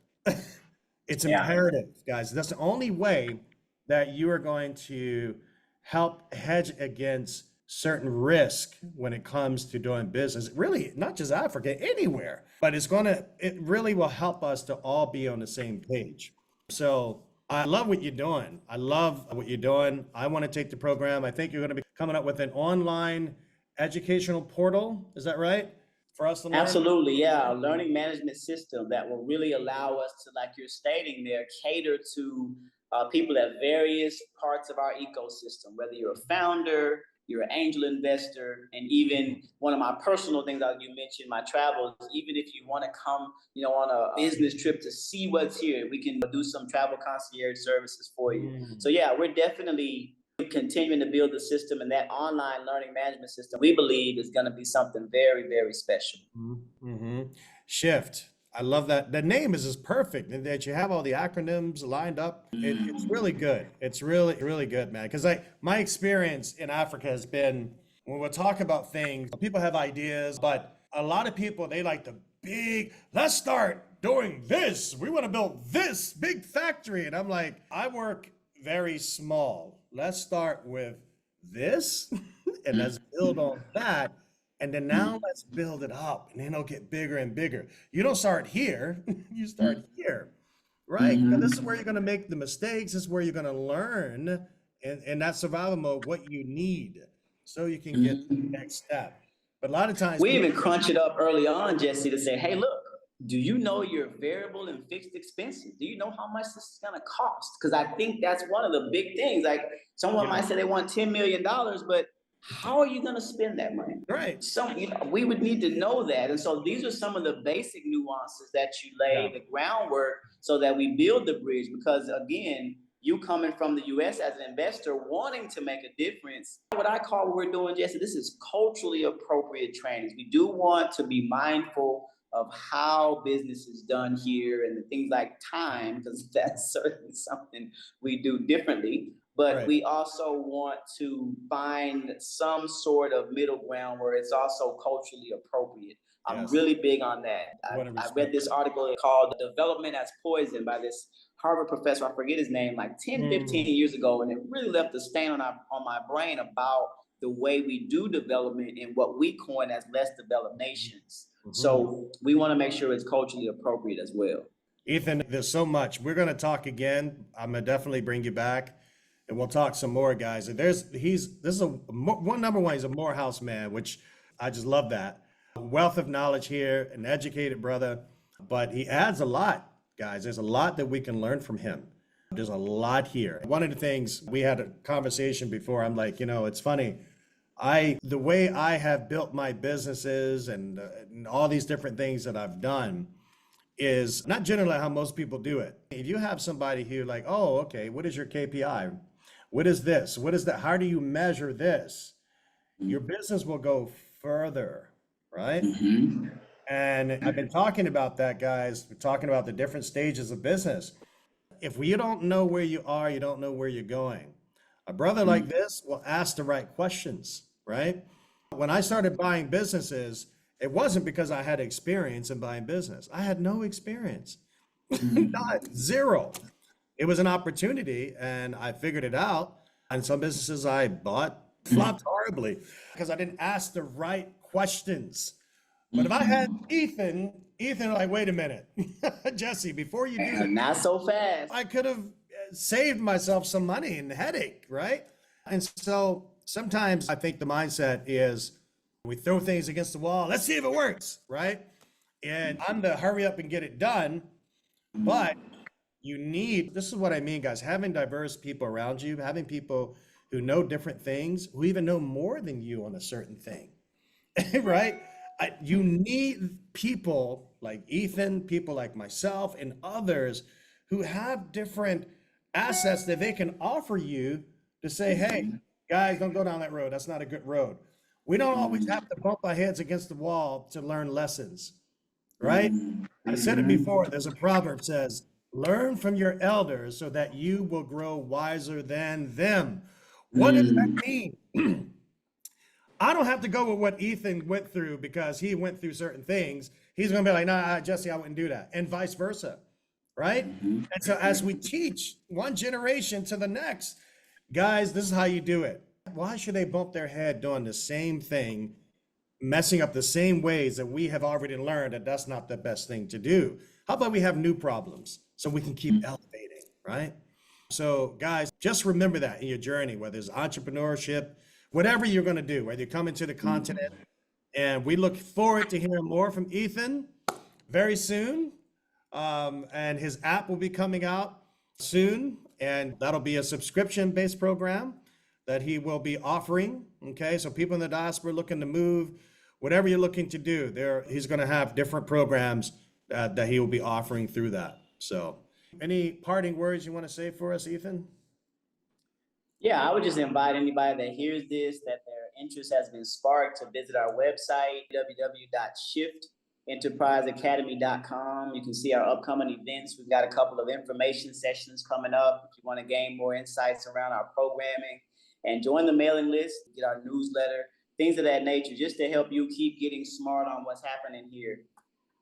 It's Yeah. imperative, guys. That's the only way that you are going to help hedge against certain risk when it comes to doing business. Really, not just Africa, anywhere. But it really will help us to all be on the same page. So I love what you're doing. I love what you're doing. I want to take the program. I think you're going to be coming up with an online educational portal. Is that right? For us to learn? Absolutely, yeah. A learning management system that will really allow us to, like you're stating there, cater to people at various parts of our ecosystem, whether you're a founder, you're an angel investor, and even one of my personal things that you mentioned, my travels, even if you want to come, on a business trip to see what's here, we can do some travel concierge services for you. So yeah, we're definitely continuing to build the system, and that online learning management system, we believe, is going to be something very, very special. Mm-hmm. Shift. I love that. The name is just perfect, and that you have all the acronyms lined up. It's really good. It's really, really good, man. Because my experience in Africa has been when we talk about things, people have ideas, but a lot of people, they like the big, let's start doing this. We want to build this big factory. And I'm like, I work very small. Let's start with this and let's build on that. And then now let's build it up, and then it'll get bigger and bigger. You don't start here, you start here, right? But this is where you're going to make the mistakes. This is where you're going to learn in that survival mode what you need so you can get to the next step. But a lot of times we even crunch it up early on, Jesse, to say, hey, look, do you know your variable and fixed expenses? Do you know how much this is going to cost? Because I think that's one of the big things. Like someone might say they want $10 million, but how are you going to spend that money? Right. We would need to know that. And so these are some of the basic nuances that you lay the groundwork so that we build the bridge. Because again, you coming from the US as an investor wanting to make a difference, what I call what we're doing, Jesse, this is culturally appropriate trainings. We do want to be mindful of how business is done here and the things like time, because that's certainly something we do differently. But we also want to find some sort of middle ground where it's also culturally appropriate. I'm really big on that. I read this article called Development as Poison by this Harvard professor, I forget his name, like 10, 15 years ago. And it really left a stain on my brain about the way we do development in what we coin as less developed nations. So we want to make sure it's culturally appropriate as well. Ethan, there's so much. We're going to talk again. I'm going to definitely bring you back. And we'll talk some more, guys. And he's a Morehouse man, which I just love that. Wealth of knowledge here, an educated brother, but he adds a lot, guys. There's a lot that we can learn from him. There's a lot here. One of the things, we had a conversation before, I'm like, it's funny. The way I have built my businesses and all these different things that I've done is not generally how most people do it. If you have somebody who like, oh, okay, what is your KPI? What is this? What is that? How do you measure this? Your business will go further, right? And I've been talking about that, guys. We're talking about the different stages of business. If you don't know where you are, you don't know where you're going. A brother like this will ask the right questions, right? When I started buying businesses, it wasn't because I had experience in buying business. I had no experience, not zero. It was an opportunity and I figured it out. And some businesses I bought flopped horribly because I didn't ask the right questions. But if I had Ethan, like, wait a minute, Jesse, before you do that, not so fast. I could have saved myself some money and headache, right? And so sometimes I think the mindset is we throw things against the wall. Let's see if it works, right? And I'm to hurry up and get it done. But this is what I mean, guys, having diverse people around you, having people who know different things, who even know more than you on a certain thing, right? You need people like Ethan, people like myself and others who have different assets that they can offer you to say, hey, guys, don't go down that road. That's not a good road. We don't always have to bump our heads against the wall to learn lessons, right? I said it before, there's a proverb says, learn from your elders so that you will grow wiser than them. What does that mean? I don't have to go with what Ethan went through because he went through certain things. He's going to be like, nah, Jesse, I wouldn't do that. And vice versa, right? And so as we teach one generation to the next, guys, this is how you do it. Why should they bump their head doing the same thing, messing up the same ways that we have already learned that that's not the best thing to do? How about we have new problems so we can keep elevating, right? So guys, just remember that in your journey, whether it's entrepreneurship, whatever you're going to do, whether you're coming to the continent. And we look forward to hearing more from Ethan very soon. And his app will be coming out soon. And that'll be a subscription-based program that he will be offering. Okay, so people in the diaspora looking to move, whatever you're looking to do, he's going to have different programs that he will be offering through that. So any parting words you want to say for us, Ethan? Yeah, I would just invite anybody that hears this, that their interest has been sparked, to visit our website, www.shiftenterpriseacademy.com. You can see our upcoming events. We've got a couple of information sessions coming up if you want to gain more insights around our programming, and join the mailing list, get our newsletter, things of that nature, just to help you keep getting smart on what's happening here.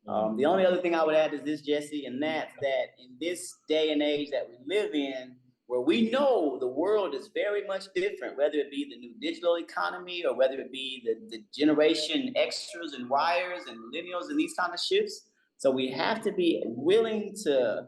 The only other thing I would add is this, Jesse, and that's that in this day and age that we live in, where we know the world is very much different, whether it be the new digital economy or whether it be the generation Xers and Yers and millennials and these kind of shifts. So we have to be willing to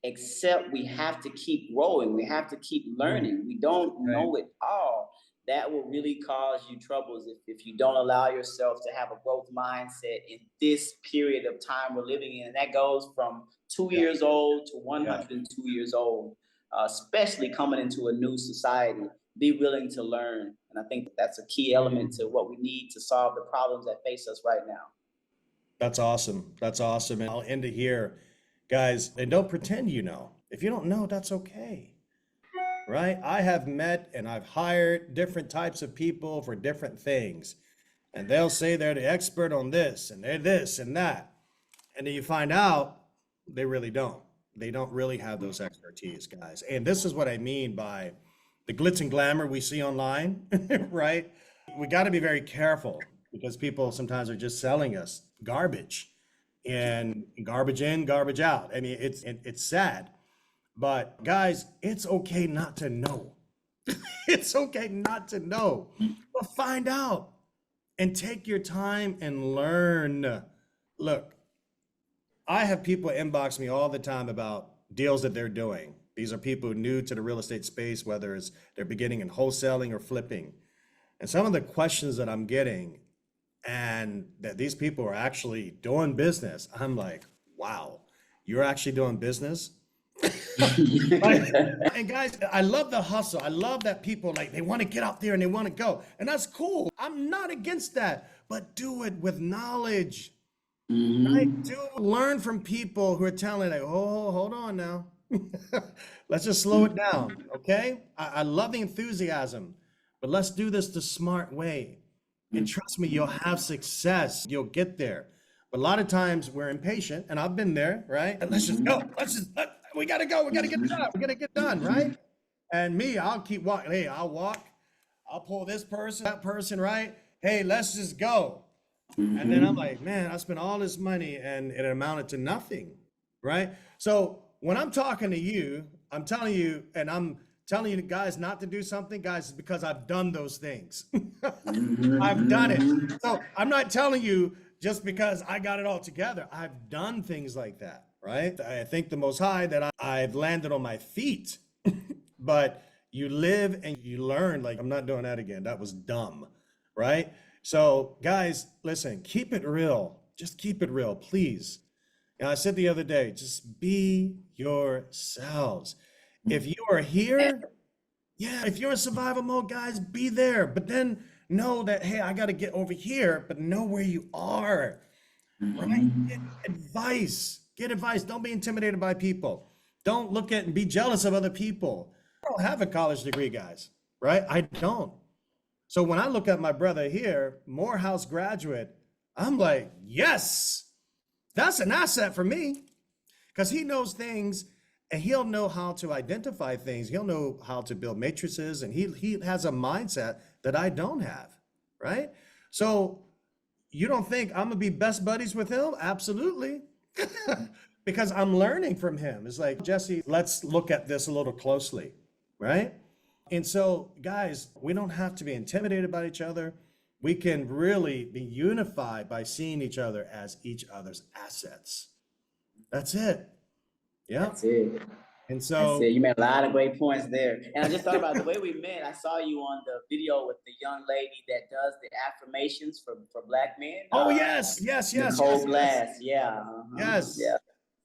accept, we have to keep growing, we have to keep learning. We don't know it all. That will really cause you troubles if you don't allow yourself to have a growth mindset in this period of time we're living in. And that goes from 2 years old to 102 years old. Especially coming into a new society, be willing to learn. And I think that's a key element to what we need to solve the problems that face us right now. That's awesome. That's awesome. And I'll end it here, guys. And don't pretend you know. If you don't know, that's okay. Right? I have met and I've hired different types of people for different things. And they'll say they're the expert on this and they're this and that. And then you find out they really don't. They don't really have those expertise, guys. And this is what I mean by the glitz and glamour we see online, right? We got to be very careful because people sometimes are just selling us garbage, and garbage in, garbage out. I mean, it's sad, but guys, it's okay not to know. It's okay not to know, but find out and take your time and learn. Look, I have people inbox me all the time about deals that they're doing. These are people new to the real estate space, whether it's they're beginning in wholesaling or flipping. And some of the questions that I'm getting, and that these people are actually doing business, I'm like, wow, you're actually doing business? Right? And guys, I love the hustle. I love that people, like, they want to get out there and they want to go. And that's cool. I'm not against that, but do it with knowledge. Right? Do learn from people who are telling, like, oh, hold on now. Let's just slow it down, okay? I love the enthusiasm, but let's do this the smart way. And trust me, you'll have success. You'll get there. But a lot of times we're impatient, and I've been there, right? And let's just go. We got to go. We got to get done. We got to get done, right? And me, I'll keep walking. Hey, I'll walk. I'll pull this person, that person, right? Hey, let's just go. And then I'm like, man, I spent all this money and it amounted to nothing, right? So when I'm talking to you, I'm telling you, and I'm telling you guys not to do something, guys, is because I've done those things. I've done it. So I'm not telling you just because I got it all together. I've done things like that, right? I thank the Most High that I've landed on my feet, but you live and you learn. Like, I'm not doing that again. That was dumb, right? So guys, listen, keep it real. Just keep it real, please. And I said the other day, just be yourselves. If you are here, if you're in survival mode, guys, be there. But then know that, hey, I got to get over here, but know where you are, right? Get advice. Get advice. Don't be intimidated by people. Don't look at and be jealous of other people. I don't have a college degree, guys, right? I don't. So when I look at my brother here, Morehouse graduate, I'm like, yes, that's an asset for me because he knows things and he'll know how to identify things. He'll know how to build matrices and he has a mindset that I don't have, right? So you don't think I'm gonna be best buddies with him? Absolutely. Because I'm learning from him. It's like, Jesse, let's look at this a little closely, right? And so, guys, we don't have to be intimidated by each other. We can really be unified by seeing each other as each other's assets. That's it. Yeah. That's it. And That's so, it. You made a lot of great points there. And I just thought about the way we met. I saw you on the video with the young lady that does the affirmations for Black men. oh, yes, yes, yes, Nicole yes, Glass. Yeah. yes, Yeah.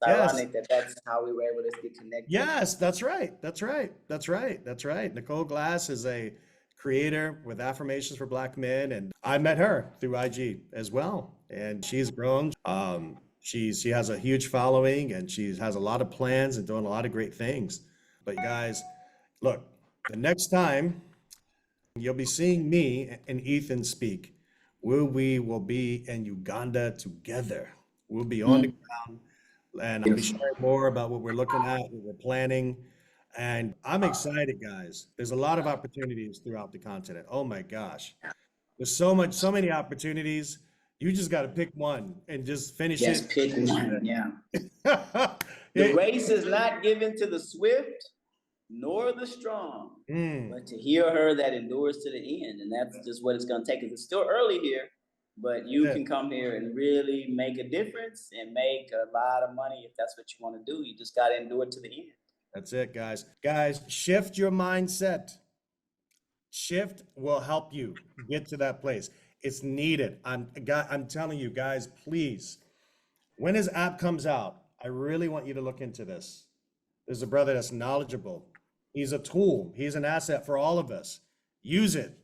It's yes, ironic that that's how we were able to get connected. yes, that's right. That's right. That's right. That's right. Nicole Glass is a creator with affirmations for Black men. And I met her through IG as well. And she's grown. She has a huge following and she has a lot of plans and doing a lot of great things. But guys, look, the next time you'll be seeing me and Ethan speak, we will be in Uganda together. We'll be on the ground and I'll be sharing more about what we're looking at, what we're planning. And I'm excited, guys. There's a lot of opportunities throughout the continent. Oh my gosh. There's so many opportunities. You just got to pick one and just finish Yes, it. pick one. Yeah. Yeah. The race is not given to the swift nor the strong, but to hear her that endures to the end. And that's just what it's going to take. It's still early here, but you Yeah. can come here and really make a difference and make a lot of money if that's what you want to do. You just got to endure to the end. That's it, guys. Guys, shift your mindset. Shift will help you get to that place. It's needed. I'm telling you guys, please, when his app comes out, I really want you to look into this. There's a brother that's knowledgeable. He's a tool. He's an asset for all of us. Use it.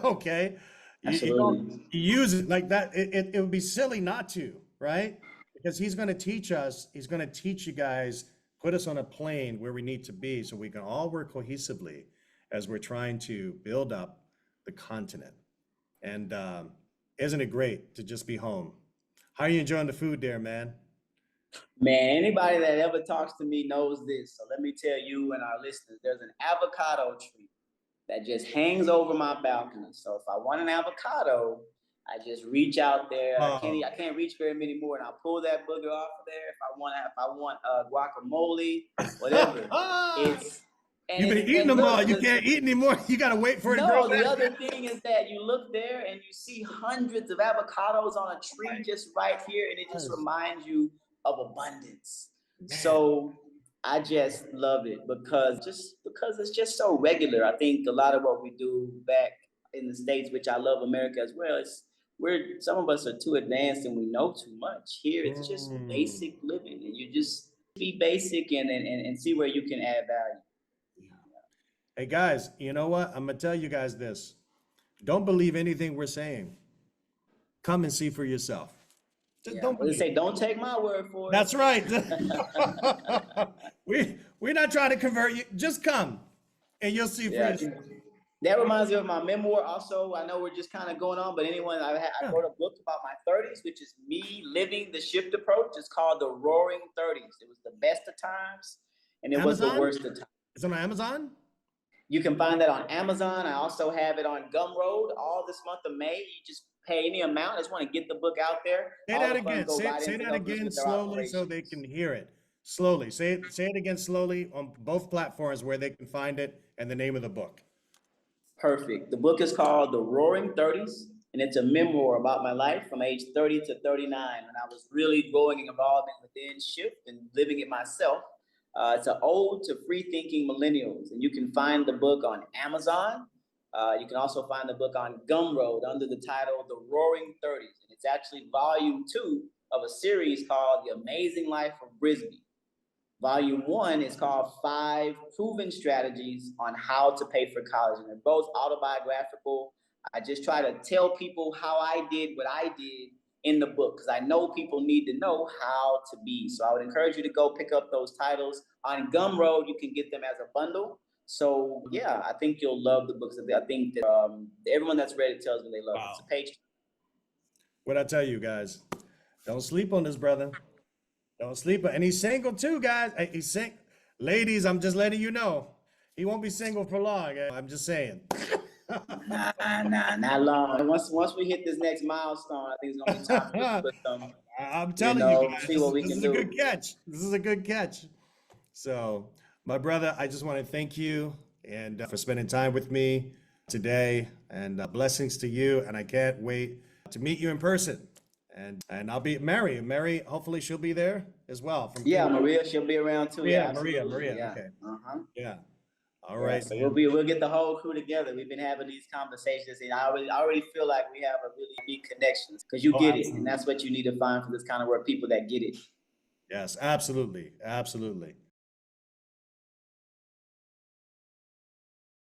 Okay? You don't Absolutely. use it like that. It would be silly not to, right? Because he's going to teach us, he's going to teach you guys, put us on a plane where we need to be so we can all work cohesively as we're trying to build up the continent. And isn't it great to just be home? How are you enjoying the food there, man? Man, anybody that ever talks to me knows this. So let me tell you and our listeners, there's an avocado tree that just hangs over my balcony. So if I want an avocado, I just reach out there. Oh. I can't reach very many more, and I'll pull that booger off of there. If I want guacamole, whatever. It's You've been eating them all. You can't eat anymore. You got to wait for it to grow no, back. the other thing is that you look there and you see hundreds of avocados on a tree just right here, and it just reminds you of abundance. So I just love it because it's just so regular. I think a lot of what we do back in the States, which I love America as well, some of us are too advanced and we know too much. Here it's just basic living, and you just be basic and see where you can add value. Hey guys, you know what? I'm gonna tell you guys this. Don't believe anything we're saying. Come and see for yourself. Just don't believe. Say, don't take my word for it. That's right. We're not trying to convert you. Just come and you'll see for yourself. That reminds me of my memoir. Also, I know we're just kind of going on, but anyone, I wrote a book about my 30s, which is me living the shift approach. It's called The Roaring 30s. It was the best of times, and it was the worst of times. It's on Amazon? You can find that on Amazon. I also have it on Gumroad all this month of May. You just pay any amount. I just want to get the book out there. Say that again. Say that again slowly so they can hear it. Slowly. Say it again slowly on both platforms where they can find it and the name of the book. Perfect. The book is called The Roaring 30s, and it's a memoir about my life from age 30 to 39 when I was really growing and evolving within Shift and living it myself. It's an ode to free-thinking millennials, and you can find the book on Amazon. You can also find the book on Gumroad under the title The Roaring 30s, and it's actually volume 2 of a series called The Amazing Life of Brisby. Volume 1 is called 5 Proven Strategies on How to Pay for College, and they're both autobiographical. I just try to tell people how I did what I did in the book, because I know people need to know how to be. So I would encourage you to go pick up those titles. On Gumroad, you can get them as a bundle. So yeah, I think you'll love the books. I think that everyone that's read it tells me they love it. It's a page. What I tell you guys, don't sleep on this brother. Don't sleep on, and he's single too, guys. He's single. Ladies, I'm just letting you know, he won't be single for long. I'm just saying. Nah, not long. Once we hit this next milestone, I think it's gonna be time for us to put some. I'm telling you guys, See what we this can is do. a good catch. This is a good catch. So, my brother, I just want to thank you and for spending time with me today, and blessings to you. And I can't wait to meet you in person. And I'll be Mary. Mary, hopefully she'll be there as well. Yeah, Maria, she'll be around too. Yeah, Yeah, Maria. yeah. Okay. Uh-huh. Yeah. All Yeah, right. so we'll get the whole crew together. We've been having these conversations, and I already feel like we have a really big connection because you get it, and that's what you need to find for this kind of work. People that get it. Yes, absolutely, absolutely.